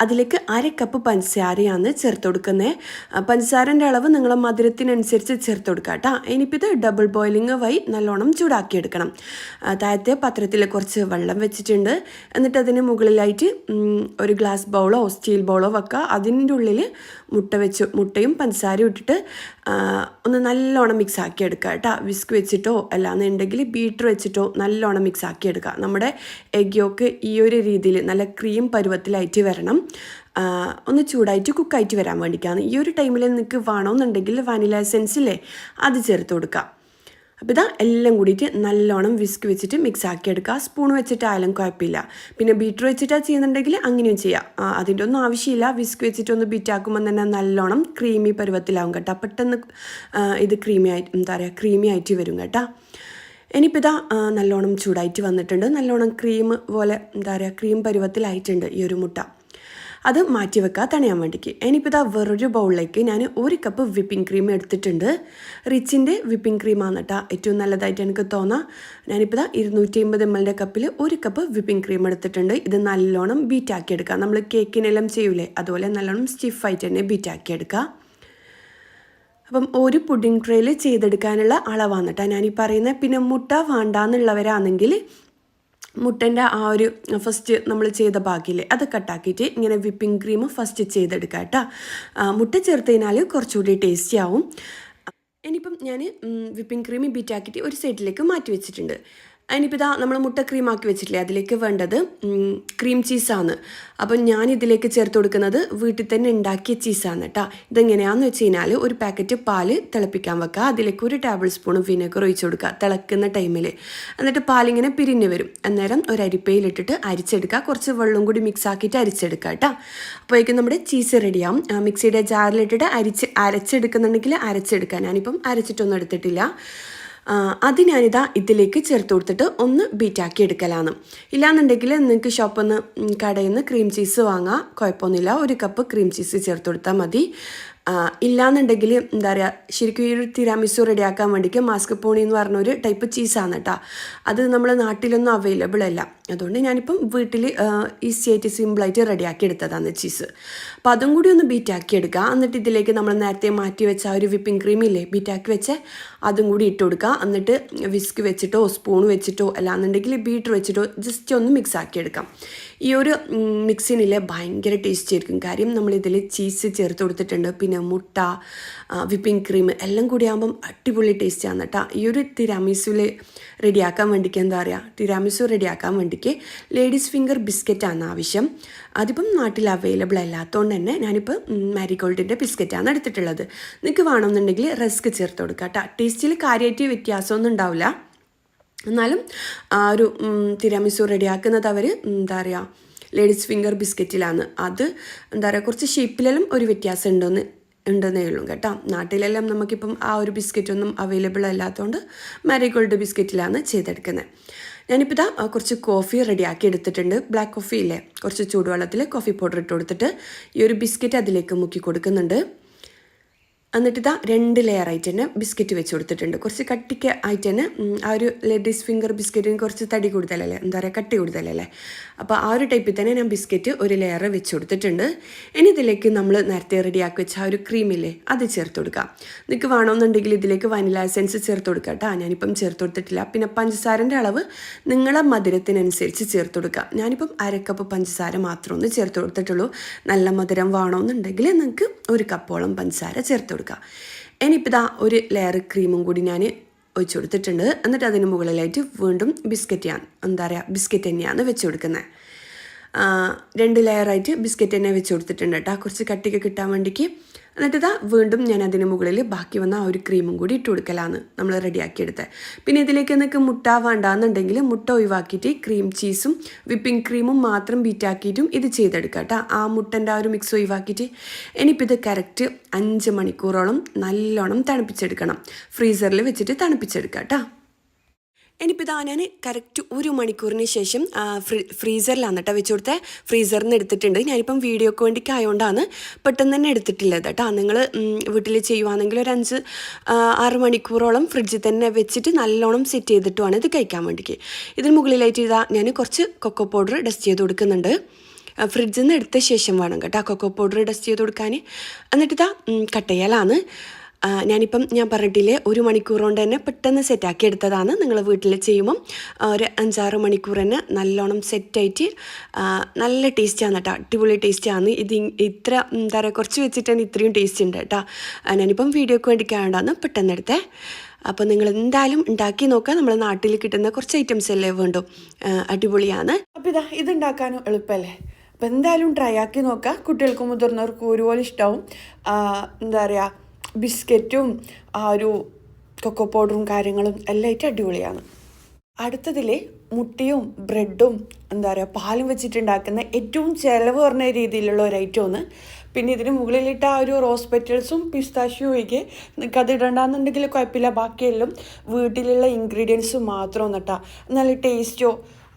അതിലേക്ക് 1/2 കപ്പ് പഞ്ചസാരയാണ് ചേർത്ത് കൊടുക്കുന്നത്. പഞ്ചസാരൻ്റെ അളവ് നിങ്ങളെ മധുരത്തിനനുസരിച്ച് ചേർത്ത് കൊടുക്കുക കേട്ടോ. ഇനിയിപ്പോൾ ഇത് ഡബിൾ ബോയിലിംഗ് വഴി നല്ലോണം ചൂടാക്കിയെടുക്കണം. താഴത്തെ പാത്രത്തിൽ കുറച്ച് വെള്ളം വെച്ചിട്ടുണ്ട്. എന്നിട്ട് അതിന് മുകളിലായിട്ട് ഒരു ഗ്ലാസ് ബൗളോ സ്റ്റീൽ ബൗളോ വെക്കുക. അതിൻ്റെ ഉള്ളിൽ മുട്ടയും പഞ്ചസാരയും ഇട്ടിട്ട് ഒന്ന് നല്ലോണം മിക്സ് ആക്കി എടുക്കുക കേട്ടോ. വിസ്ക് വെച്ചിട്ടോ അല്ലാന്നുണ്ടെങ്കിൽ ബീറ്റർ വെച്ചിട്ടോ നല്ലോണം മിക്സ് ആക്കി എടുക്കുക. നമ്മുടെ എഗ് യോക്ക് ഈ ഒരു രീതിയിൽ നല്ല ക്രീം പരുവത്തിലായിട്ട് വരണം, ഒന്ന് ചൂടായിട്ട് കുക്കായിട്ട് വരാൻ വേണ്ടിയിട്ടാണ്. ഈ ഒരു ടൈമിൽ നിങ്ങൾക്ക് വേണമെന്നുണ്ടെങ്കിൽ വാനില എസൻസ് ഇല്ലേ, അത് ചേർത്ത് കൊടുക്കുക. അപ്പോൾ ഇതാ എല്ലാം കൂടിയിട്ട് നല്ലോണം വിസ്ക് വെച്ചിട്ട് മിക്സ് ആക്കി എടുക്കുക. സ്പൂൺ വെച്ചിട്ടായാലും കുഴപ്പമില്ല. പിന്നെ ബീറ്റർ വെച്ചിട്ടാണ് ചെയ്യുന്നുണ്ടെങ്കിൽ അങ്ങനെയും ചെയ്യാം, അതിൻ്റെ ഒന്നും ആവശ്യമില്ല. വിസ്ക് വെച്ചിട്ടൊന്ന് ബീറ്റാക്കുമ്പോൾ തന്നെ നല്ലോണം ക്രീമി പരുവത്തിലാവും കേട്ടോ. പെട്ടെന്ന് ഇത് ക്രീമി ആയിട്ട് വരും കേട്ടോ. ഇനിയിപ്പോൾ ഇതാ നല്ലോണം ചൂടായിട്ട് വന്നിട്ടുണ്ട്. നല്ലോണം ക്രീം പോലെ ക്രീം പരുവത്തിലായിട്ടുണ്ട് ഈ ഒരു മുട്ട. അത് മാറ്റി വെക്കുക തണിയാൻ വേണ്ടിക്ക്. ഇനിയിപ്പോൾ ഇതാ വേറൊരു ബൗളിലേക്ക് ഞാൻ 1 കപ്പ് വിപ്പിംഗ് ക്രീം എടുത്തിട്ടുണ്ട്. റിച്ചിൻ്റെ വിപ്പിംഗ് ക്രീമാണ് കേട്ടോ ഏറ്റവും നല്ലതായിട്ട് എനിക്ക് തോന്നാം. ഞാനിപ്പോൾ ഇതാ 250 ml കപ്പിൽ 1 കപ്പ് വിപ്പിംഗ് ക്രീം എടുത്തിട്ടുണ്ട്. ഇത് നല്ലോണം ബീറ്റാക്കി എടുക്കുക. നമ്മൾ കേക്കിനെല്ലാം ചെയ്യൂലേ, അതുപോലെ നല്ലോണം സ്റ്റിഫായിട്ട് തന്നെ ബീറ്റാക്കി എടുക്കുക. അപ്പം ഒരു പുഡിംഗ് ട്രേയിൽ ചെയ്തെടുക്കാനുള്ള അളവാണ് കേട്ടോ ഞാനീ പറയുന്നത്. പിന്നെ മുട്ട വേണ്ടാന്നുള്ളവരാണെങ്കിൽ മുട്ടൻ്റെ ആ ഒരു ഫസ്റ്റ് നമ്മൾ ചെയ്ത ബാക്കിയില്ലേ അത് കട്ടാക്കിയിട്ട് ഇങ്ങനെ വിപ്പിംഗ് ക്രീം ഫസ്റ്റ് ചെയ്തെടുക്കുക കേട്ടോ. മുട്ട ചേർത്ത് കഴിഞ്ഞാൽ കുറച്ചുകൂടി ടേസ്റ്റി ആവും. ഇനിയിപ്പം ഞാൻ വിപ്പിംഗ് ക്രീം ബീറ്റാക്കിയിട്ട് ഒരു സൈഡിലേക്ക് മാറ്റി വെച്ചിട്ടുണ്ട്. അതിനിപ്പോൾ ഇതാ നമ്മൾ മുട്ട ക്രീമാക്കി വെച്ചിട്ടില്ലേ, അതിലേക്ക് വേണ്ടത് ക്രീം ചീസാണ്. അപ്പം ഞാൻ ഇതിലേക്ക് ചേർത്ത് കൊടുക്കുന്നത് വീട്ടിൽ തന്നെ ഉണ്ടാക്കിയ ചീസാണ് കേട്ടോ. ഇതെങ്ങനെയാണെന്ന് വെച്ച് കഴിഞ്ഞാൽ ഒരു പാക്കറ്റ് പാല് തിളപ്പിക്കാൻ വെക്കുക, അതിലേക്ക് 1 ടേബിൾ സ്പൂൺ വിനെഗർ ഒഴിച്ച് കൊടുക്കുക തിളക്കുന്ന ടൈമിൽ. എന്നിട്ട് പാലിങ്ങനെ പിരിഞ്ഞ് വരും, അന്നേരം ഒരു അരിപ്പയിലിട്ടിട്ട് അരിച്ചെടുക്കുക, കുറച്ച് വെള്ളം കൂടി മിക്സ് ആക്കിയിട്ട് അരിച്ചെടുക്കുക കേട്ടോ. അപ്പോഴേക്കും നമ്മുടെ ചീസ് റെഡിയാവും. മിക്സിയുടെ ജാറിലിട്ടിട്ട് അരച്ചെടുക്കുന്നുണ്ടെങ്കിൽ അരച്ചെടുക്കുക. ഞാനിപ്പം അരച്ചിട്ടൊന്നും എടുത്തിട്ടില്ല. അത് ഞാനിതാ ഇതിലേക്ക് ചേർത്ത് കൊടുത്തിട്ട് ഒന്ന് ബീറ്റാക്കി എടുക്കലാണ്. ഇല്ലാന്നുണ്ടെങ്കിൽ നിങ്ങൾക്ക് ഷോപ്പിൽ നിന്ന് കടയിൽ നിന്ന് ക്രീം ചീസ് വാങ്ങാം, കുഴപ്പമൊന്നുമില്ല. 1 കപ്പ് ക്രീം ചീസ് ചേർത്ത് കൊടുത്താൽ മതി. ഇല്ലാന്നുണ്ടെങ്കിൽ എന്താ പറയുക, ശരിക്കും ഈ ഒരു തിരാമിസു റെഡിയാക്കാൻ വേണ്ടിയിട്ട് മാസ്കപ്പോണി എന്ന് പറഞ്ഞൊരു ടൈപ്പ് ചീസാണ് കേട്ടോ. അത് നമ്മുടെ നാട്ടിലൊന്നും അവൈലബിൾ അല്ല. അതുകൊണ്ട് ഞാനിപ്പം വീട്ടിൽ ഈസി ആയിട്ട് സിമ്പിളായിട്ട് റെഡിയാക്കി എടുത്തതാണ് ചീസ്. അപ്പോൾ അതും കൂടി ഒന്ന് ബീറ്റാക്കി എടുക്കുക. എന്നിട്ട് ഇതിലേക്ക് നമ്മൾ നേരത്തെ മാറ്റി വെച്ച ആ ഒരു വിപ്പിംഗ് ക്രീമില്ലേ ബീറ്റാക്കി വെച്ച് അതും കൂടി ഇട്ട് കൊടുക്കുക. എന്നിട്ട് വിസ്ക് വെച്ചിട്ടോ സ്പൂൺ വെച്ചിട്ടോ അല്ലാന്നുണ്ടെങ്കിൽ ബീറ്റർ വെച്ചിട്ടോ ജസ്റ്റ് ഒന്ന് മിക്സ് ആക്കി എടുക്കാം. ഈ ഒരു മിക്സിനിൽ ഭയങ്കര ടേസ്റ്റ് ആയിരിക്കും. കാര്യം നമ്മളിതിൽ ചീസ് ചേർത്ത് കൊടുത്തിട്ടുണ്ട്, പിന്നെ മുട്ട, വിപ്പിംഗ് ക്രീം എല്ലാം കൂടി ആകുമ്പം അടിപൊളി ടേസ്റ്റാണ് കേട്ടോ. ഈ ഒരു തിരാമിസുവിൽ റെഡിയാക്കാൻ വേണ്ടിക്ക് എന്താ പറയുക, തിരാമിസു റെഡിയാക്കാൻ വേണ്ടിക്ക് ലേഡീസ് ഫിംഗർ ബിസ്ക്കറ്റാണ് ആവശ്യം. അതിപ്പം നാട്ടിൽ അവൈലബിൾ അല്ലാത്തതുകൊണ്ട് തന്നെ ഞാനിപ്പോൾ മാരിഗോൾഡിൻ്റെ ബിസ്ക്കറ്റാണ് എടുത്തിട്ടുള്ളത്. നിങ്ങൾക്ക് വേണമെന്നുണ്ടെങ്കിൽ റസ്ക് ചേർത്ത് കൊടുക്കുക കേട്ടോ. ടേസ്റ്റിൽ കാര്യമായിട്ട് വ്യത്യാസമൊന്നും ഉണ്ടാവില്ല. എന്നാലും ആ ഒരു തിരാമിസു റെഡിയാക്കുന്നത് അവർ എന്താ പറയുക ലേഡീസ് ഫിംഗർ ബിസ്ക്കറ്റിലാണ്. അത് എന്താ പറയുക കുറച്ച് ഷേപ്പിലെല്ലാം ഒരു വ്യത്യാസം ഉണ്ടെന്നേ ഉള്ളൂ കേട്ടോ. നാട്ടിലെല്ലാം നമുക്കിപ്പം ആ ഒരു ബിസ്ക്കറ്റൊന്നും അവൈലബിൾ അല്ലാത്തതുകൊണ്ട് മാരിഗോൾഡ് ബിസ്ക്കറ്റിലാണ് ചെയ്തെടുക്കുന്നത്. ഞാനിപ്പോൾ ഇതാ കുറച്ച് കോഫി റെഡിയാക്കി എടുത്തിട്ടുണ്ട്. ബ്ലാക്ക് കോഫി ഇല്ലേ, കുറച്ച് ചൂടുവെള്ളത്തിൽ കോഫി പൗഡർ ഇട്ട് കൊടുത്തിട്ട് ഈ ഒരു ബിസ്ക്കറ്റ് അതിലേക്ക് മുക്കി കൊടുക്കുന്നുണ്ട്. എന്നിട്ട് ഇതാ 2 ലെയറായിട്ട് തന്നെ ബിസ്ക്കറ്റ് വെച്ച് കൊടുത്തിട്ടുണ്ട്. കുറച്ച് കട്ടിക്ക് ആയിട്ട് തന്നെ ആ ഒരു ലേഡീസ് ഫിംഗർ ബിസ്ക്കറ്റിന് കുറച്ച് തടി കൂടുതലല്ലേ, എന്താ പറയുക കട്ടി കൂടുതലല്ലേ. അപ്പോൾ ആ ഒരു ടൈപ്പിൽ തന്നെ ഞാൻ ബിസ്ക്കറ്റ് 1 ലെയർ വെച്ച് കൊടുത്തിട്ടുണ്ട്. ഇനി ഇതിലേക്ക് നമ്മൾ നേരത്തെ റെഡിയാക്കി വെച്ച ആ ഒരു ക്രീമില്ലേ അത് ചേർത്ത് കൊടുക്കാം. നിങ്ങൾക്ക് വേണമെന്നുണ്ടെങ്കിൽ ഇതിലേക്ക് വനില എസൻസ് ചേർത്ത് കൊടുക്കാം കേട്ടോ. ഞാനിപ്പം ചേർത്ത് കൊടുത്തിട്ടില്ല. പിന്നെ പഞ്ചസാരൻ്റെ അളവ് നിങ്ങളെ മധുരത്തിനനുസരിച്ച് ചേർത്ത് കൊടുക്കുക. ഞാനിപ്പം 1 കപ്പ് പഞ്ചസാര മാത്രം ഒന്ന് ചേർത്ത് കൊടുത്തിട്ടുള്ളൂ. നല്ല മധുരം വേണമെന്നുണ്ടെങ്കിൽ നിങ്ങൾക്ക് 1 കപ്പോളം പഞ്ചസാര ചേർത്ത് കൊടുക്കുക. ഇനിയിപ്പോൾ ഇതാ 1 ലെയർ ക്രീമും കൂടി ഞാൻ ഒഴിച്ചു കൊടുത്തിട്ടുണ്ട്. എന്നിട്ട് അതിന് മുകളിലായിട്ട് വീണ്ടും ബിസ്ക്കറ്റ് തന്നെയാണ് വെച്ച് കൊടുക്കുന്നത്. 2 ലെയറായിട്ട് ബിസ്ക്കറ്റ് തന്നെ വെച്ച് കൊടുത്തിട്ടുണ്ട് കേട്ടോ, കുറച്ച് കട്ടിക്ക് കിട്ടാൻ വേണ്ടിക്ക്. എന്നിട്ട് ഇതാ വീണ്ടും ഞാൻ അതിന് മുകളിൽ ബാക്കി വന്ന ആ ഒരു ക്രീമും കൂടി ഇട്ട് കൊടുക്കലാണ് നമ്മൾ റെഡിയാക്കിയെടുത്തത്. പിന്നെ ഇതിലേക്ക് നിങ്ങൾക്ക് മുട്ട വേണ്ടാന്നുണ്ടെങ്കിൽ മുട്ട ഒഴിവാക്കിയിട്ട് ക്രീം ചീസും വിപ്പിംഗ് ക്രീമും മാത്രം ബീറ്റാക്കിയിട്ടും ഇത് ചെയ്തെടുക്കുക കേട്ടോ. ആ മുട്ടൻ്റെ ആ ഒരു മിക്സ് ഒഴിവാക്കിയിട്ട്. ഇനിയിപ്പോൾ ഇത് കറക്റ്റ് 5 മണിക്കൂറോളം നല്ലോണം തണുപ്പിച്ചെടുക്കണം. ഫ്രീസറിൽ വെച്ചിട്ട് തണുപ്പിച്ചെടുക്കുക കേട്ടോ. ഇനിയിപ്പോൾ ഇതാ ഞാൻ കറക്റ്റ് 1 മണിക്കൂറിന് ശേഷം ഫ്രീസറിലാണ് കേട്ടോ വെച്ച് കൊടുത്തത്. ഫ്രീസറിൽ നിന്ന് എടുത്തിട്ടുണ്ട്. ഞാനിപ്പം വീഡിയോക്ക് വേണ്ടിക്ക് ആയതുകൊണ്ടാണ് പെട്ടെന്ന് തന്നെ എടുത്തിട്ടില്ലത് കേട്ടോ. നിങ്ങൾ വീട്ടിൽ ചെയ്യുവാണെങ്കിൽ ഒരു 5-6 മണിക്കൂറോളം ഫ്രിഡ്ജിൽ തന്നെ വെച്ചിട്ട് നല്ലോണം സെറ്റ് ചെയ്തിട്ട് വേണം ഇത് കഴിക്കാൻ വേണ്ടിക്ക്. ഇതിന് മുകളിലായിട്ട് ഇതാ ഞാൻ കുറച്ച് കൊക്കോ പൗഡർ ഡസ്റ്റ് ചെയ്ത് കൊടുക്കുന്നുണ്ട്. ഫ്രിഡ്ജിൽ നിന്ന് എടുത്ത ശേഷം വേണം കേട്ടോ കൊക്കോ പൗഡർ ഡസ്റ്റ് ചെയ്ത് കൊടുക്കാൻ. എന്നിട്ടിതാ കട്ടയലാണ്. ഞാൻ പറഞ്ഞിട്ടില്ലേ 1 മണിക്കൂർ കൊണ്ട് തന്നെ പെട്ടെന്ന് സെറ്റാക്കി എടുത്തതാണ്. നിങ്ങൾ വീട്ടിൽ ചെയ്യുമ്പം ഒരു 5-6 മണിക്കൂർ തന്നെ നല്ലോണം സെറ്റായിട്ട് നല്ല ടേസ്റ്റാണ് കേട്ടോ. അടിപൊളി ടേസ്റ്റാണ് ഇത്. ഇത്ര എന്താ പറയുക കുറച്ച് വെച്ചിട്ട് തന്നെ ഇത്രയും ടേസ്റ്റ് ഉണ്ട് കേട്ടോ. ഞാനിപ്പം വീഡിയോക്ക് വേണ്ടിക്കാണ്ടാണ് പെട്ടെന്ന് എടുത്തേ. അപ്പോൾ നിങ്ങൾ എന്തായാലും ഉണ്ടാക്കി നോക്കുക. നമ്മുടെ നാട്ടിൽ കിട്ടുന്ന കുറച്ച് ഐറ്റംസ് അല്ലേ വേണ്ടു, അടിപൊളിയാണ്. അപ്പോൾ ഇതുണ്ടാക്കാനും എളുപ്പമല്ലേ. അപ്പോൾ എന്തായാലും ട്രൈ ആക്കി നോക്കുക. കുട്ടികൾക്കും മുതിർന്നവർക്കും ഒരുപോലെ ഇഷ്ടമാവും. എന്താ പറയുക ബിസ്ക്കറ്റും ആ ഒരു കൊക്കോ പൗഡറും കാര്യങ്ങളും എല്ലായിട്ട് അടിപൊളിയാണ്. അടുത്തതിൽ മുട്ടയും ബ്രെഡും എന്താ പറയുക പാലും വെച്ചിട്ടുണ്ടാക്കുന്ന ഏറ്റവും ചിലവ് കുറഞ്ഞ രീതിയിലുള്ള ഒരു ഐറ്റമാണ്. പിന്നെ ഇതിന് മുകളിലിട്ട ആ ഒരു റോസ് പെറ്റൽസും പിസ്താഷ്യോ ഒഴികെ നിങ്ങൾക്ക് അത് ഇടണ്ടെന്നുണ്ടെങ്കിൽ കുഴപ്പമില്ല. ബാക്കിയെല്ലാം വീട്ടിലുള്ള ഇൻഗ്രീഡിയൻസ് മാത്രം കേട്ടോ. നല്ല ടേസ്റ്റോ